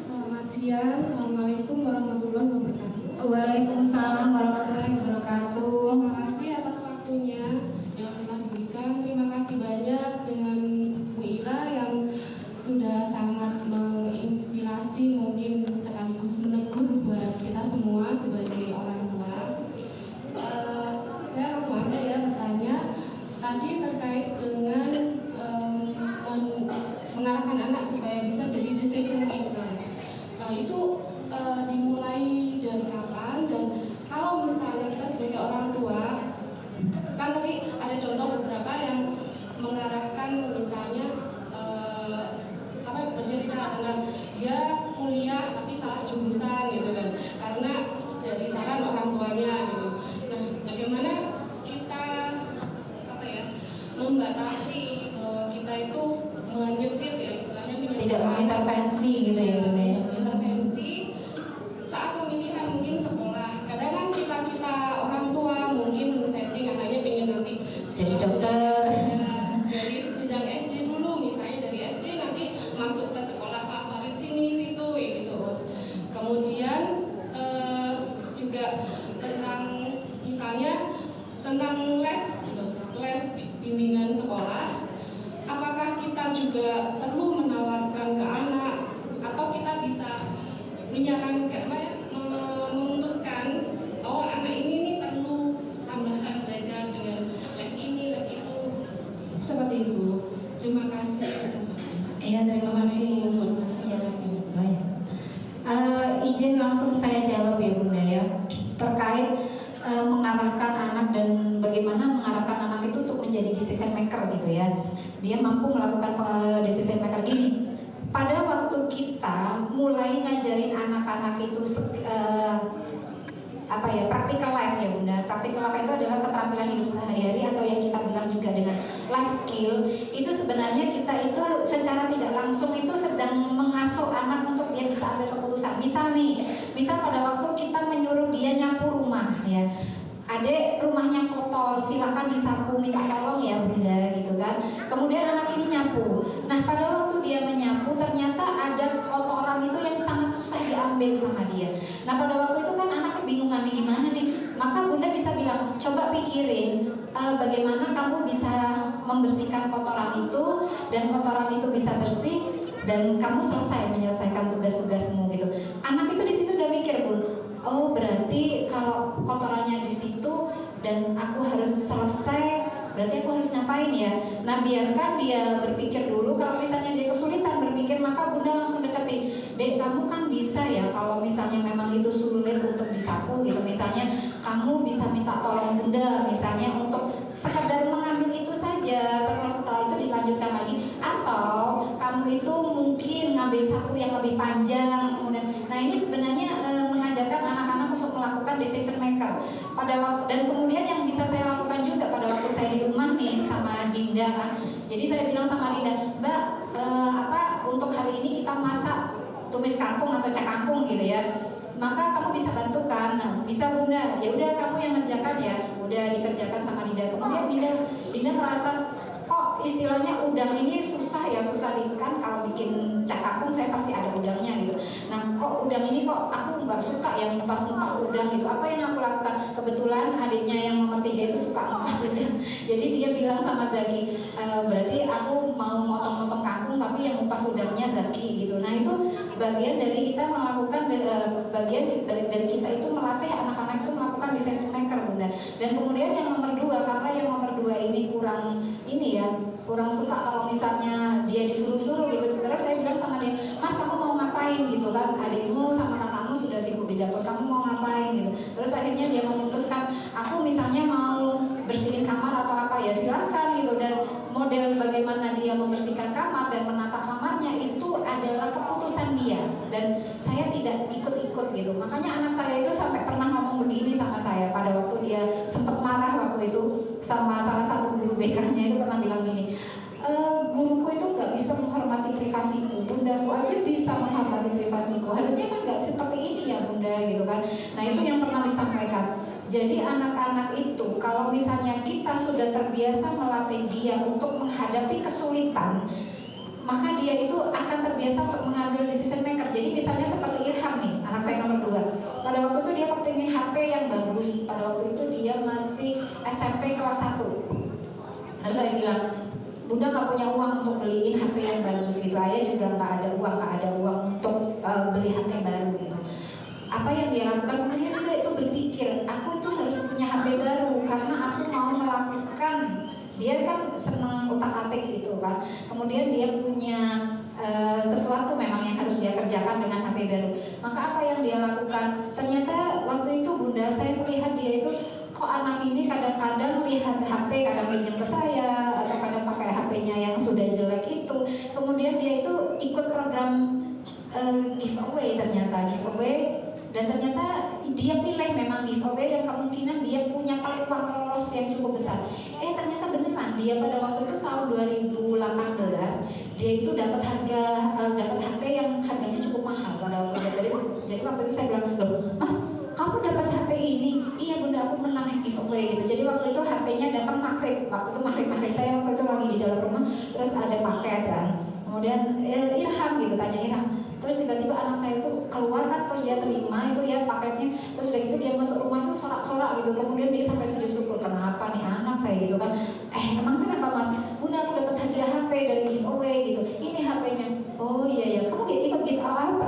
Selamat siang, Assalamualaikum warahmatullahi wabarakatuh. Waalaikumsalam warahmatullahi wabarakatuh. Terima kasih atas tadi terkait dengan mengarahkan anak supaya bisa jadi decision maker. Itu dimulai dari kapan, dan kalau misalnya kita sebagai orang tua, kan tadi ada contoh beberapa yang mengarahkan misalnya bercerita tentang dia kuliah tapi salah jurusan gitu kan, karena dari saran orang tuanya gitu. Nah, bagaimana kita membatasi bahwa kita itu menyetir ya, istilahnya Tidak mengintervensi gitu ya Bunda ya. Intervensi saat pemilihan mungkin sekolah. Kadang kan cita-cita orang tua mungkin setting anaknya pengen nanti Jadi dokter. dari jenjang SD dulu, misalnya dari SD nanti masuk ke sekolah favorit sini situ gitu. Kemudian juga tentang misalnya tentang les gitu, les bimbingan sekolah. Apakah kita juga perlu menawarkan ke anak, atau kita bisa menyarankan, memutuskan oh anak ini perlu tambahan belajar dengan les ini, les itu, seperti itu. Terima kasih. Iya, terima kasih informasinya. Baik. Izin langsung saya jawab ya Bunda ya, terkait mengarahkan anak dan bagaimana mengarahkan anak itu untuk menjadi decision maker gitu ya. Dia mampu melakukan decision maker gini. Pada waktu kita mulai ngajarin anak-anak itu practical life ya Bunda. Practical life itu adalah keterampilan hidup sehari-hari, atau yang kita bilang juga dengan life skill. Itu sebenarnya kita itu secara tidak langsung itu sedang mengasuh anak untuk dia bisa ambil keputusan. Misal pada waktu kita menyuruh dia nyapu rumah ya. Adek rumahnya kotor, silakan disapu, minta tolong ya Bunda gitu kan. Kemudian anak ini nyapu. Nah, pada waktu dia menyapu ternyata ada kotoran itu yang sangat susah diambil sama dia. Nah, pada waktu itu kan anak kebingungan nih gimana nih. Maka Bunda bisa bilang, coba pikirin bagaimana kamu bisa membersihkan kotoran itu, dan kotoran itu bisa bersih dan kamu menyelesaikan tugas-tugasmu gitu. Anak itu di situ udah mikir, Bun. Oh, berarti kalau kotorannya di situ dan aku harus selesai, berarti aku harus ngapain ya? Nah, biarkan dia berpikir dulu. Kalau misalnya dia kesulitan berpikir, maka Bunda langsung deketin. Dek, kamu kan bisa ya, kalau misalnya memang itu sulit untuk disapu gitu. Misalnya kamu bisa minta tolong Bunda, misalnya untuk sekedar mengambil itu saja, terus setelah itu dilanjutkan lagi. Atau kamu itu mungkin ngambil sapu yang lebih panjang. Kemudian, nah ini sebenarnya mengajarkan anak-anak untuk melakukan decision maker pada waktu, dan kemudian yang bisa saya lakukan juga pada waktu saya di rumah nih sama Dinda kan. Jadi saya bilang sama Dinda, Mbak, untuk hari ini kita masak tumis kangkung atau cak kangkung gitu ya. Maka kamu bisa bantukan. Nah, bisa Bunda. Ya udah kamu yang ngerjakan ya. Udah dikerjakan sama Dinda. Kemudian Dinda merasa kok istilahnya udang ini susah kan, kalau bikin cak kangkung saya pasti ada udangnya gitu. Nah, kok udang ini kok aku nggak suka yang ngupas udang gitu. Apa yang aku lakukan? Kebetulan adiknya yang nomor 3 itu suka ngupas udang. Jadi dia bilang sama Zaki, berarti aku mau motong-motong kangkung tapi yang ngupas udangnya Zaki gitu. Nah, itu bagian dari kita melakukan bagian dari kita itu melatih anak-anak itu melakukan decision maker Bunda. Dan kemudian yang nomor 2, karena yang nomor 2 ini kurang suka kalau misalnya dia disuruh-suruh gitu. Terus saya bilang sama dia, Mas kamu mau ngapain gitu kan, adikmu sama kakakmu sudah sibuk di dapur, kamu mau ngapain gitu. Terus akhirnya dia memutuskan, aku misalnya mau bersihin kamar atau apa ya silakan gitu. Dan model bagaimana dia membersihkan kamar dan menata kamarnya itu adalah keputusan dia, dan saya tidak ikut-ikut gitu. Makanya anak saya itu sampai pernah ngomong begini sama saya pada waktu dia sempat marah waktu itu sama salah satu guru BK-nya, itu pernah bilang gini, guruku itu nggak bisa menghormati privasiku, bundaku aja bisa menghormati privasiku, harusnya kan nggak seperti ini ya Bunda gitu kan. Nah, itu yang pernah disampaikan. Jadi anak-anak itu kalau misalnya kita sudah terbiasa melatih dia untuk menghadapi kesulitan, maka dia itu akan terbiasa untuk mengambil decision maker. Jadi misalnya seperti Irham nih, anak saya nomor 2. Pada waktu itu dia kepingin HP yang bagus. Pada waktu itu dia masih SMP kelas 1. Terus saya bilang, Bunda nggak punya uang untuk beliin HP yang bagus gitu. Ayah juga nggak ada uang untuk beli HP baru gitu. Apa yang dia lakukan? Kemudian dia itu berpikir, aku itu harus punya HP baru karena aku mau melakukan. Dia dia kan senang utak-atik gitu kan. Kemudian dia punya sesuatu memang yang harus dia kerjakan dengan HP baru. Maka apa yang dia lakukan? Ternyata waktu itu bunda saya melihat dia itu, kok anak ini kadang-kadang lihat HP, kadang pinjam ke saya, atau kadang pakai HP-nya yang sudah jelek itu. Kemudian dia itu ikut program giveaway, dan ternyata dia pilih memang giveaway yang kemungkinan dia punya peluang lolos yang cukup besar. Ternyata beneran dia pada waktu itu tahun 2018 dia itu dapat HP yang harganya cukup mahal pada waktu itu. Jadi waktu itu saya bilang, loh mas, kamu dapat HP ini? Iya bunda, aku menang giveaway gitu. Jadi waktu itu HP-nya datang maghrib. Waktu itu maghrib saya waktu itu lagi di dalam rumah, terus ada paket kan. Kemudian Irham gitu, tanya Irham. Terus tiba-tiba anak saya itu keluar kan, terus dia terima itu ya paketnya. Terus udah gitu dia masuk rumah itu sorak-sorak gitu. Kemudian dia sampai sujud syukur, kenapa nih anak saya gitu kan. Emang kenapa mas? Bunda, aku dapat hadiah HP dari giveaway gitu. Ini HP-nya. Oh iya, kamu ikut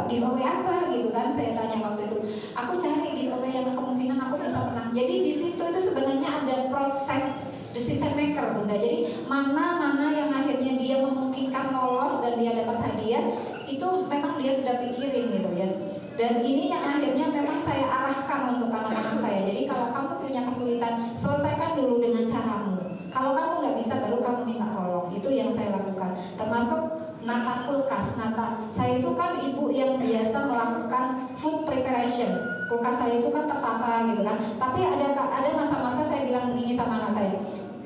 giveaway apa gitu kan, saya tanya waktu itu. Aku cari giveaway yang kemungkinan aku bisa menang. Jadi di situ itu sebenarnya ada proses decision maker bunda. Jadi mana yang akhirnya dia memungkinkan lolos dan dia dapat hadiah, itu memang dia sudah pikirin gitu ya. Dan ini yang akhirnya memang saya arahkan untuk anak-anak saya. Jadi kalau kamu punya kesulitan, selesaikan dulu dengan caramu. Kalau kamu nggak bisa, baru kamu minta tolong. Itu yang saya lakukan. Termasuk nata kulkas. Saya itu kan ibu yang biasa melakukan food preparation. Kulkas saya itu kan tertata gitu kan. Tapi ada masa-masa saya bilang begini sama anak saya,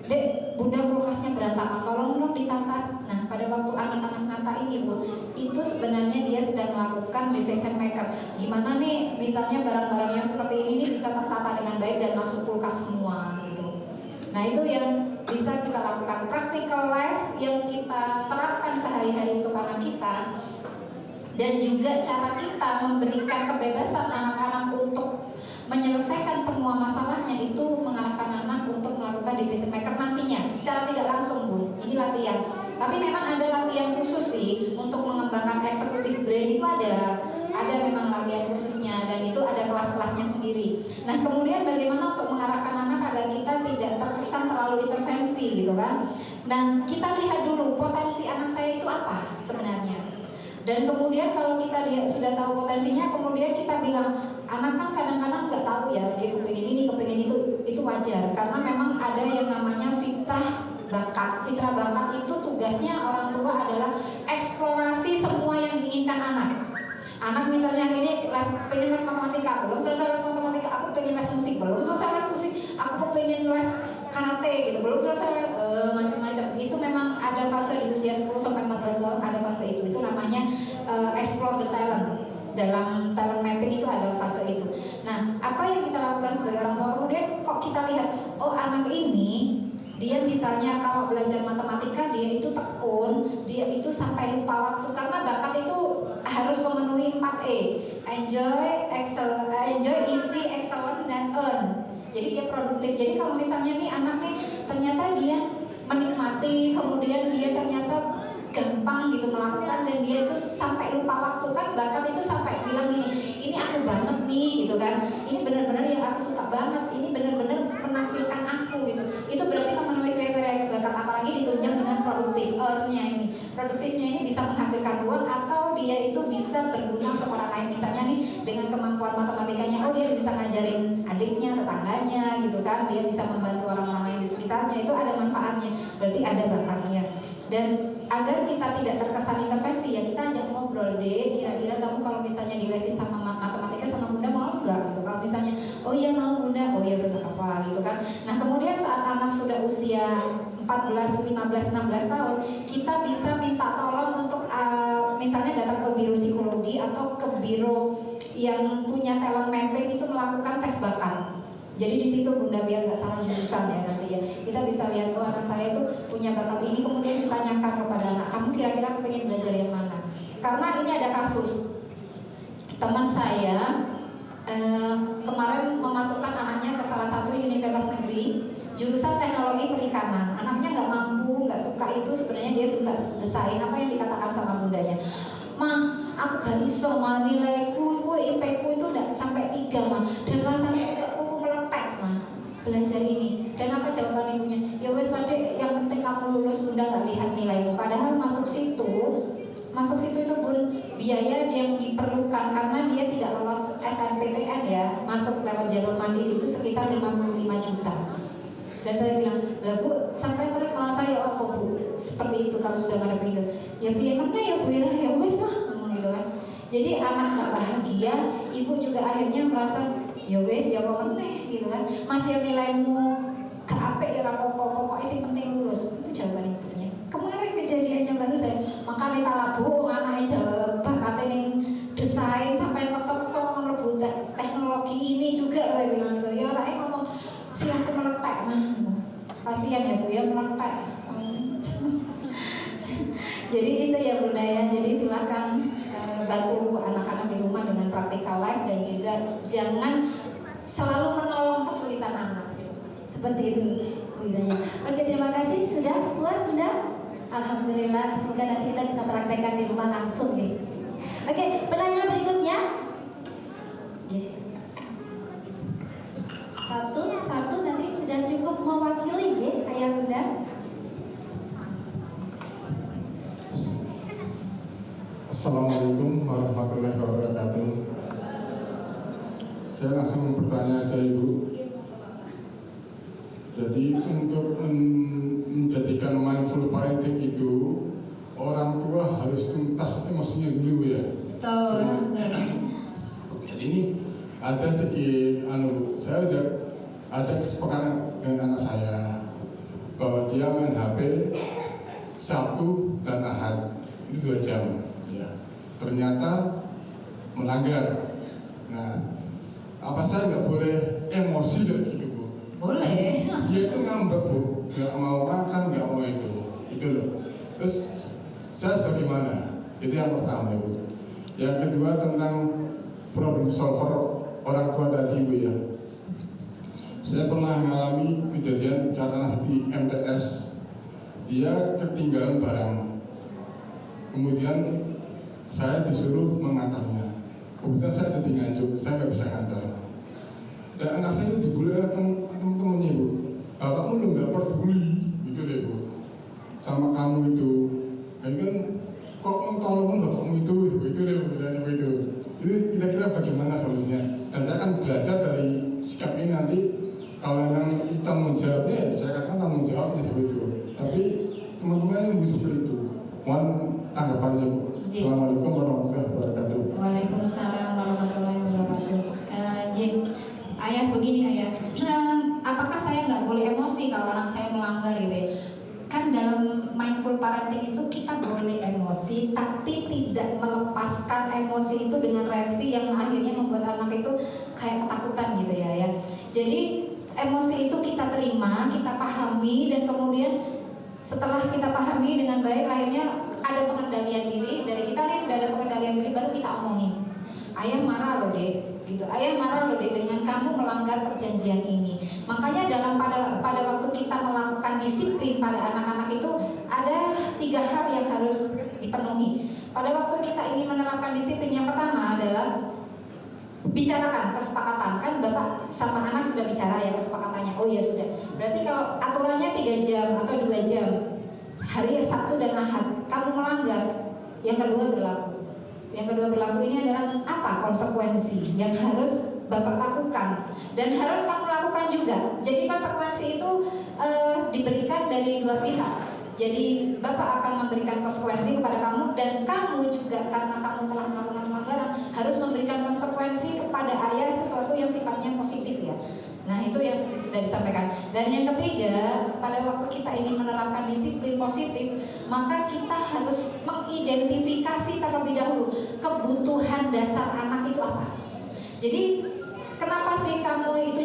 Dek, bunda kulkasnya berantakan, tolong dong ditata. Nah, pada waktu anak-anak nata ini bu, itu sebenarnya dia sedang melakukan decision maker. Gimana nih, misalnya barang-barang yang seperti ini bisa tertata dengan baik dan masuk kulkas semua gitu. Nah, itu yang bisa kita lakukan. Practical life yang kita terapkan sehari-hari untuk anak kita, dan juga cara kita memberikan kebebasan anak-anak untuk menyelesaikan semua masalahnya, itu mengarahkan anak untuk melakukan decision maker nantinya secara tidak langsung bu. Ini latihan, tapi memang ada latihan khusus sih untuk mengembangkan executive brain. Itu ada memang latihan khususnya, dan itu ada kelas-kelasnya sendiri. Nah kemudian bagaimana untuk mengarahkan anak agar kita tidak terkesan terlalu intervensi gitu kan. Nah kita lihat dulu potensi anak saya itu apa sebenarnya. Dan kemudian kalau kita sudah tahu potensinya, kemudian kita bilang, anak kan kadang-kadang nggak tahu ya, dia kepingin ini, kepingin itu wajar. Karena memang ada yang namanya fitrah bakat. Fitrah bakat itu tugasnya orang tua adalah eksplorasi semua yang diinginkan anak. Anak misalnya ini pengen les matematika, belum selesai les matematika, aku pengen les musik, belum selesai les musik, aku pengen les karate gitu, belum selesai macam-macam. Itu memang ada fase di usia 10-14 tahun, ada fase itu namanya explore the talent. Dalam talent mapping itu ada fase itu. Nah, apa yang kita lakukan sebagai orang tua, kemudian kok kita lihat, oh anak ini dia misalnya kalau belajar matematika dia itu tekun, dia itu sampai lupa waktu, karena bakat itu harus memenuhi 4E, enjoy, easy, excellent, dan earn. Jadi dia produktif. Jadi kalau misalnya nih anak nih ternyata dia menikmati, kemudian dia ternyata gampang gitu melakukan, dan dia itu sampai lupa waktu, kan bakat itu sampai bilang ini aku banget nih gitu kan, ini benar-benar yang aku suka banget, ini benar-benar menampilkan aku gitu. Itu berarti memenuhi kriteria bakat, apalagi ditunjang dengan produktif. Earn-nya ini, produktifnya ini bisa menghasilkan uang, atau dia itu bisa berguna untuk orang lain. Misalnya nih dengan kemampuan matematikanya, oh dia bisa ngajarin adiknya, tetangganya gitu kan, dia bisa membantu orang-orang lain di sekitarnya, itu ada manfaatnya, berarti ada bakatnya. Dan agar kita tidak terkesan intervensi, ya kita ajak ngobrol deh, kira-kira kamu kalau misalnya dilesin sama matematika sama bunda mau nggak gitu. Kalau misalnya oh iya mau bunda, oh iya bunda apa gitu kan. Nah kemudian saat anak sudah usia 14, 15, 16 tahun, kita bisa minta tolong untuk misalnya datang ke biro psikologi atau ke biro yang punya talent mapping itu melakukan tes bakat. Jadi di situ bunda, biar nggak salah jurusan ya nanti ya, kita bisa lihat oh anak saya itu punya bakat ini, kemudian ditanyakan kepada anak, kamu kira-kira pengen belajar yang mana? Karena ini ada kasus teman saya kemarin memasukkan anaknya ke salah satu universitas negeri jurusan teknologi perikanan. Anaknya nggak mampu, nggak suka itu, sebenarnya dia suka desain. Apa yang dikatakan sama bundanya? Ma, aku gak iso, ma nilaiku, IP ku itu udah sampai 3 ma, dan rasanya aku meletek ma. belajar ini. Dan apa jawaban ibunya? Ya wes Adek, yang penting kamu lulus, Bunda nggak lihat nilaimu. Padahal masuk situ itu Bun, biaya yang diperlukan karena dia tidak lolos SNPTN ya, masuk lewat jalur mandiri itu sekitar 55 juta. Dan saya bilang, lah Bu, sampai terus malah saya apa Bu? Seperti itu kalau sudah nggak ada begitu. Ya Bu, ya mana ya Bu Ira, ya wes lah, ngomong gitu kan. Jadi anak nggak bahagia, ibu juga akhirnya merasa ya wes ya kok meneh gitu kan. Masih nilaimu ke apik ya rapopo, pokoknya sih penting lulus. Itu jawaban ibunya. Kemarin kejadiannya baru saya makan di Talabu, anaknya jawab katanya yang desain sampai paksa-paksa ngomong mlebu teknologi ini juga, saya bilang gitu. Ya orangnya ngomong silahkan meletak mah. Kasihan ya Bu ya meletak. Jadi itu ya Bunda ya. Jadi silahkan bantu anak-anak di rumah dengan praktikal life dan juga jangan selalu menolong kesulitan anak. Seperti itu Bu Hidayah. Oke, terima kasih. Sudah puas Bunda? Alhamdulillah, semoga nanti kita bisa praktekkan di rumah langsung nih. Oke, penanya berikutnya. Satu nanti sudah cukup mewakili ya, Ayah Bunda. Assalamualaikum warahmatullahi wabarakatuh. Saya langsung bertanya aja Ibu. Jadi untuk menjadikan mindful parenting itu orang tua harus tuntas emosinya dulu ya. Betul. Jadi ini ada sedikit saya udah ada kesepakatan dengan anak saya bahwa dia main HP Sabtu dan Ahad itu 2 jam. Ya, ternyata melanggar. Nah, apa saya nggak boleh emosi dan gitu Bu? Boleh. Dia itu ngambek Bu, nggak mau makan, nggak mau itu loh. Terus saya bagaimana? Itu yang pertama Bu. Yang kedua tentang problem solver orang tua tadi Bu ya. Saya pernah mengalami kejadian katakanlah di MTS, dia ketinggalan barang, kemudian saya disuruh mengantarnya. Kemudian saya jadi nganjuk, saya nggak bisa ngantar. Dan anak saya itu dibully oleh teman-temannya Bu. Bapakmu lu nggak peduli, gitu deh Bu, sama kamu itu. Nah, kan kok tolongin bapakmu itu deh Bu, itu. Jadi kira-kira bagaimana solusinya? Dan saya akan belajar dari sikap ini nanti. Kalau memang kita tanggung jawabnya, saya katakan tanggung jawabnya seperti itu. Tapi teman-teman yang bisa seperti itu. Mohon tanggapannya Bu. Assalamualaikum warahmatullahi wabarakatuh. Waalaikumsalam warahmatullahi wabarakatuh. Ayah begini Ayah, apakah saya nggak boleh emosi kalau anak saya melanggar gitu ya? Kan dalam mindful parenting itu kita boleh emosi, tapi tidak melepaskan emosi itu dengan reaksi yang akhirnya membuat anak itu kayak ketakutan gitu ya. Jadi emosi itu kita terima, kita pahami, dan kemudian setelah kita pahami dengan baik, akhirnya ada pengendalian diri dari kita nih, sudah ada pengendalian diri, baru kita omongin. Ayah marah loh Dek, gitu. Ayah marah loh Dek dengan kamu melanggar perjanjian ini. Makanya pada waktu kita melakukan disiplin pada anak-anak itu ada 3 hal yang harus dipenuhi. Pada waktu kita ingin menerapkan disiplin, yang pertama adalah bicarakan kesepakatan. Kan Bapak sama anak sudah bicara ya kesepakatannya. Oh ya sudah. Berarti kalau aturannya 3 jam atau 2 jam, hari Sabtu dan Ahad kamu melanggar, yang kedua berlaku. Yang kedua berlaku ini adalah apa konsekuensi yang harus Bapak lakukan dan harus kamu lakukan juga. Jadi konsekuensi itu diberikan dari 2 pihak. Jadi Bapak akan memberikan konsekuensi kepada kamu, dan kamu juga karena kamu telah melakukan pelanggaran harus memberikan konsekuensi kepada ayah sesuatu yang sifatnya positif ya. Nah itu yang sudah disampaikan. Dan yang ketiga, pada waktu kita ingin menerapkan disiplin positif, maka kita harus mengidentifikasi terlebih dahulu kebutuhan dasar anak itu apa. Jadi kenapa sih kamu itu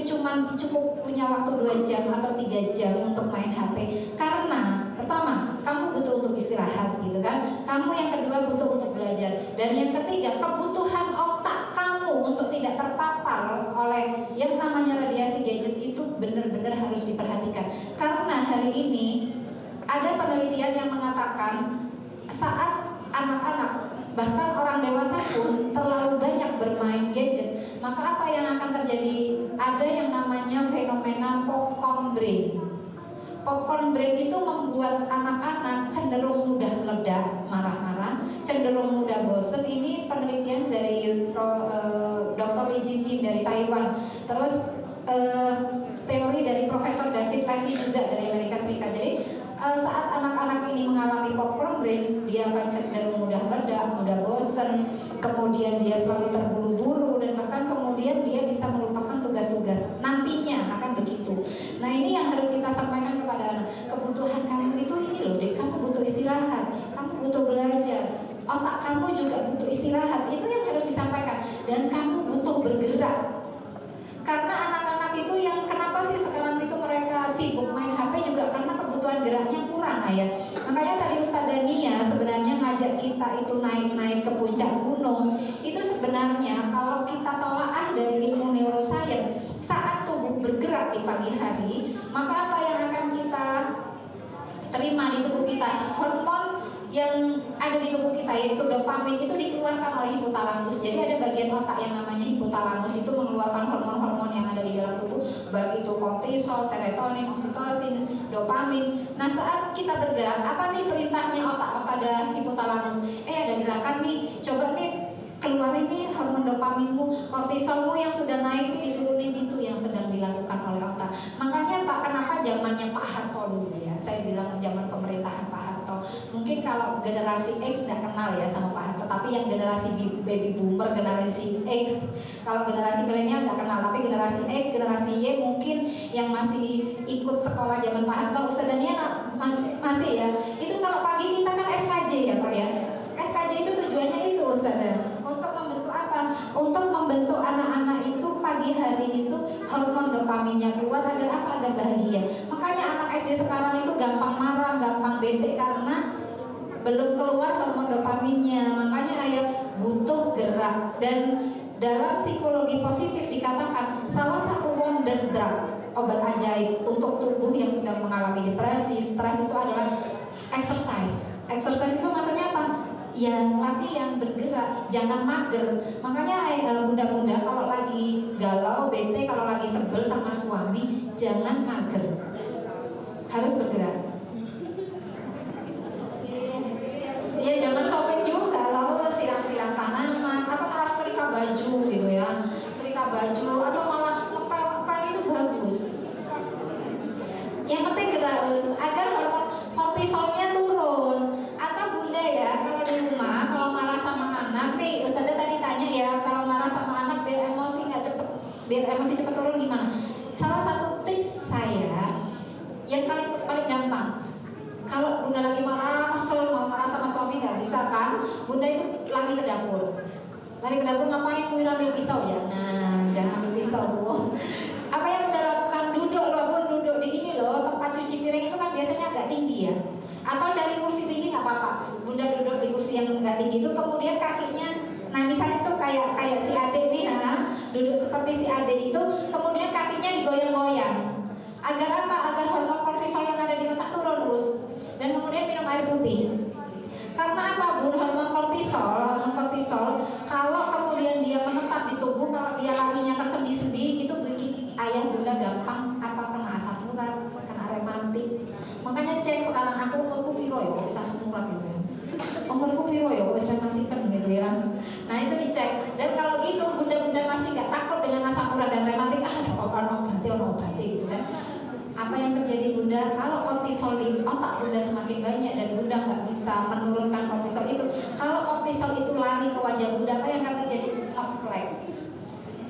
cukup punya waktu 2 jam atau 3 jam untuk main HP? Karena pertama, kamu butuh untuk istirahat gitu kan. Kamu yang kedua butuh untuk belajar. Dan yang ketiga, kebutuhan otak kamu untuk tidak terpapar oleh yang namanya radiasi gadget itu benar-benar harus diperhatikan. Karena hari ini ada penelitian yang mengatakan saat anak-anak bahkan orang dewasa pun terlalu banyak bermain gadget, maka apa yang akan terjadi? Ada yang namanya fenomena popcorn brain. Popcorn brain itu membuat anak-anak cenderung mudah meledak, marah-marah, cenderung mudah bosen. Ini penelitian dari Dr. Li Jingjing dari Taiwan. Terus teori dari Profesor David Levy juga dari Amerika Serikat. Jadi saat anak-anak ini mengalami popcorn brain, dia akan cenderung mudah meledak, mudah bosen, kemudian dia selalu terburu-buru, dan bahkan kemudian dia bisa melupakan tugas-tugas nantinya akan begitu. Nah, ini yang harus kita sampaikan kepada anak. Kebutuhan kamu itu ini loh, dek, kamu butuh istirahat, kamu butuh belajar, otak kamu juga butuh istirahat. Itu yang harus disampaikan. Dan kamu butuh bergerak. Karena anak-anak itu yang kenapa sih sekarang itu mereka sibuk main HP juga karena kebutuhan geraknya kurang, ayah. Makanya tadi Ustazah Nia sebenarnya ngajak kita itu naik-naik ke puncak gunung. Itu sebenarnya kalau kita telaah dari ilmu neuroscience, saat tubuh bergerak di pagi hari, maka apa yang akan kita terima di tubuh kita? Hormon yang ada di tubuh kita, yaitu dopamin, itu dikeluarkan oleh hipotalamus. Jadi ada bagian otak yang namanya hipotalamus, itu mengeluarkan hormon-hormon yang ada di dalam tubuh, baik itu kortisol, serotonin, oksitosin, dopamin. Nah, saat kita bergerak, apa nih perintahnya otak kepada hipotalamus? Ada gerakan nih, coba nih keluarin nih hormon dopaminmu, kortisolmu yang sudah naik diturunin. Itu yang sedang dilakukan oleh otak. Makanya Pak, kenapa zamannya Pak Harto dulu ya, saya bilang zaman pemerintahan Pak Harto. Mungkin kalau generasi X tidak kenal ya sama Pak Harto, tapi yang generasi baby boomer, generasi X, kalau generasi milenial nggak kenal, tapi generasi X, generasi Y mungkin yang masih ikut sekolah zaman Pak Harto. Ustazah Nia masih ya. Itu kalau pagi kita kan SKJ ya Pak ya. SKJ itu tujuannya itu Ustazah, untuk membentuk apa? Untuk membentuk anak-anak itu pagi hari itu hormon dopaminnya keluar agar apa? Agar bahagia. Makanya anak SD sekarang itu gampang marah, gampang bete karena belum keluar hormon dopaminnya. Makanya ayah butuh gerak. Dan dalam psikologi positif dikatakan salah satu wonder drug, obat ajaib untuk tubuh yang sedang mengalami depresi, stres, itu adalah exercise. Exercise itu maksudnya apa? Ya latihan, bergerak, jangan mager. Makanya bunda-bunda kalau lagi galau, bete, kalau lagi sebel sama suami, jangan mager, harus bergerak. Ya jangan shopping juga, lalu siram-siram tanaman, atau malah setrika baju gitu ya, setrika baju, atau malah ngepel-ngepel, itu bagus. Yang penting gerak agar hormon kortisolnya turun. Atau bunda ya, kalau di rumah kalau marah sama anak nih, Ustazah tadi tanya ya, kalau marah sama anak biar emosi nggak cepet, biar emosi cepet turun gimana? Salah satu tips saya yang paling gampang, kalau bunda lagi marah, kesel, mau marah sama suami nggak bisa kan, bunda itu lari ke dapur. Lari ke dapur ngapain? Ambil pisau ya. Nah, jangan ambil pisau bu. Apa yang bunda lakukan? Duduk loh bun, duduk di ini loh, tempat cuci piring itu kan biasanya agak tinggi ya. Atau cari kursi tinggi nggak apa-apa. Bunda duduk di kursi yang agak tinggi itu, kemudian kakinya, nah misalnya tuh kayak si adik nih, duduk seperti si adik itu, kemudian kakinya digoyang-goyang. Agar apa? Agar hormon kortisol yang ada di otak turun, Gus. Dan kemudian minum air putih. Karena apa bun? Hormon kortisol kalau kemudian dia menetap di tubuh, kalau dia larinya ke sendi-sendi, itu bikin ayah bunda gampang apa? Kena asam urat, kena rematik. Makanya cek sekarang aku umurku piro ya, bisa asam urat gitu ya. Umurku piro ya, bisa rematik gitu ya. Nah itu dicek. Dan kalau gitu bunda-bunda masih nggak takut dengan asam urat dan rematik, obati gitu kan. Apa yang terjadi bunda? Kalau kortisol di otak bunda semakin banyak dan bunda nggak bisa menurunkan kortisol itu, kalau kortisol itu lari ke wajah bunda, apa yang akan terjadi? Ngeflek.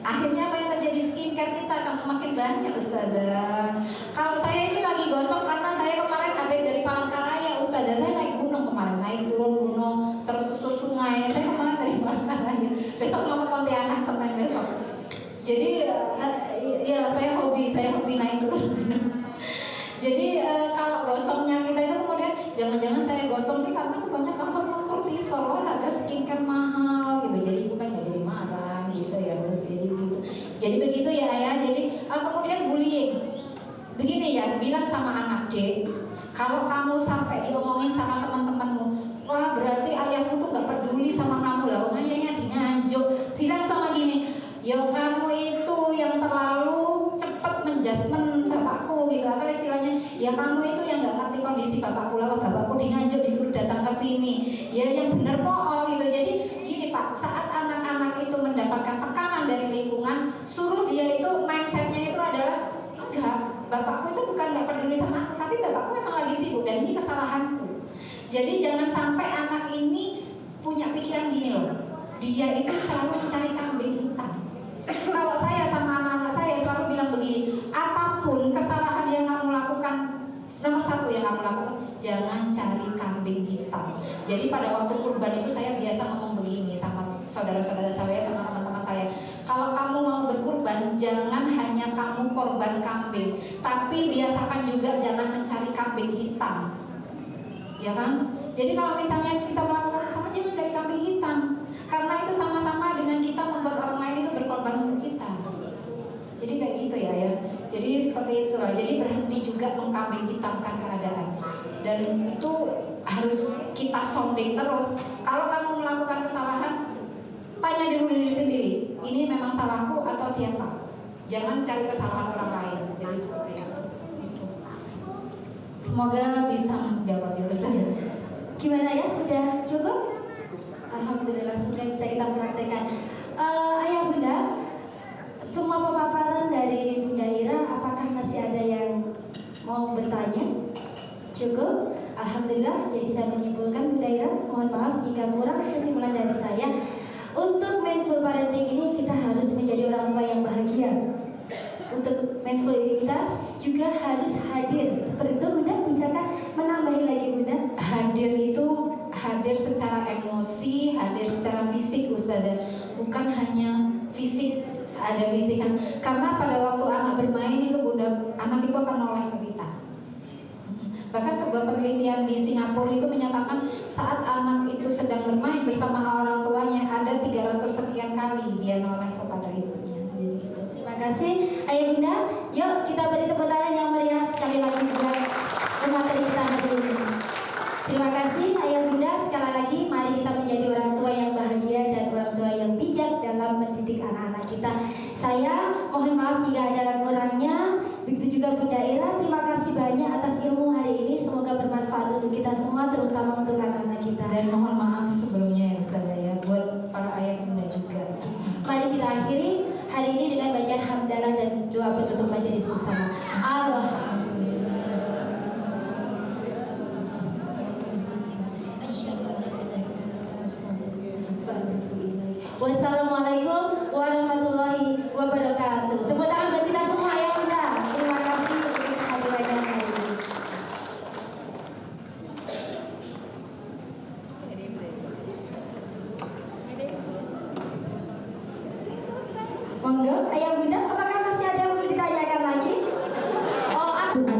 Akhirnya apa yang terjadi? Skincare kita akan semakin banyak Ustazah. Kalau saya ini lagi gosok karena saya kemarin habis dari Palangkaraya Ustazah. Saya naik gunung kemarin, naik turun gunung, terus susur sungai. Saya kemarin dari Palangkaraya. Besok mau ke Pontianak Senin besok. Jadi ya saya hobi naik turun gunung. Jadi kalau gosoknya kita itu kemudian jangan-jangan saya gosok nih karena kebanyakan hormon kortisol, harga skincare mahal gitu. Jadi bukan nggak jadi marah gitu ya Gus. Jadi begitu ya ayah. Jadi kemudian bullying. Begini ya, bilang sama anak, Dek, kalau kamu sampai diomongin sama teman-temanmu, wah berarti ayahmu tuh nggak nggak peduli sama kamu lah, ayahnya di Nganjuk bilang sama gini, yo kamu itu yang terlalu cepat menjudgment bapakku gitu, atau istilahnya ya kamu itu yang nggak ngerti kondisi bapakku lah, bapakku di Nganjuk disuruh datang ke sini, ya yang bener po gitu. Jadi gini Pak, saat anak-anak itu mendapatkan tekanan dari lingkungan, suruh dia itu mindsetnya itu adalah enggak, bapakku itu bukan nggak peduli sama aku, tapi bapakku memang lagi sibuk dan ini kesalahanku. Jadi jangan sampai anak ini punya pikiran gini loh, dia itu selalu mencari kambing hitam. Kalau saya sama anak-anak saya selalu bilang begini, apapun kesalahan yang kamu lakukan, nomor satu yang kamu lakukan, jangan cari kambing hitam. Jadi pada waktu kurban itu saya biasa ngomong begini sama saudara-saudara saya, sama teman-teman saya, kalau kamu mau berkurban, jangan hanya kamu korban kambing, tapi biasakan juga jangan mencari kambing hitam, ya kan? Jadi kalau misalnya kita melakukan sama, jangan mencari kambing hitam, karena itu sama-sama dengan kita membuat orang lain itu berkorban untuk kita. Jadi kayak gitu ya. Jadi seperti itulah. Jadi berhenti juga mengkambing hitamkan keadaan. Dan itu harus kita sounding terus. Kalau kamu melakukan kesalahan, tanya diri sendiri, ini memang salahku atau siapa? Jangan cari kesalahan orang lain. Jadi seperti itu. Semoga bisa menjawab ya Ustaz. Gimana ya, sudah cukup? Alhamdulillah, sudah bisa kita praktekkan. Ayah Bunda, semua pemaparan dari Bunda Ira, apakah masih ada yang mau bertanya? Cukup? Alhamdulillah, jadi saya menyimpulkan Bunda Ira, mohon maaf jika kurang kesimpulan dari saya. Untuk mindful parenting ini kita harus menjadi orang tua yang bahagia. Untuk mindful ini kita juga harus hadir. Seperti itu Bunda, bisakah menambahi lagi Bunda? Hadir itu hadir secara emosi, hadir secara fisik Ustazah. Bukan hanya fisik, ada fisik kan. Karena pada waktu anak bermain itu Bunda, anak itu akan noleh ke kita. Bahkan sebuah penelitian di Singapura itu menyatakan saat anak itu sedang bermain bersama orang tuanya, ada 300 sekian kali dia noleh kepada ibunya. Terima kasih Ayah Bunda. Yuk kita beri tepuk tangan yang meriah sekali lagi buat pemateri kita hari ini. Terima kasih Ayah Bunda. Sekali lagi mari kita menjadi orang tua yang bahagia dan orang tua yang bijak dalam mendidik anak-anak kita. Saya mohon maaf jika ada kurangnya. Begitu juga Bunda Ira, terima kasih banyak atas ilmu hari ini. Semoga bermanfaat untuk kita semua, terutama untuk anak-anak kita. Dan mohon maaf sebelumnya ya Ustazah ya, buat para ayah bunda juga. Mari kita akhiri hari ini dengan bacaan hamdalah dan doa penutup majelis bersama. Wassalamualaikum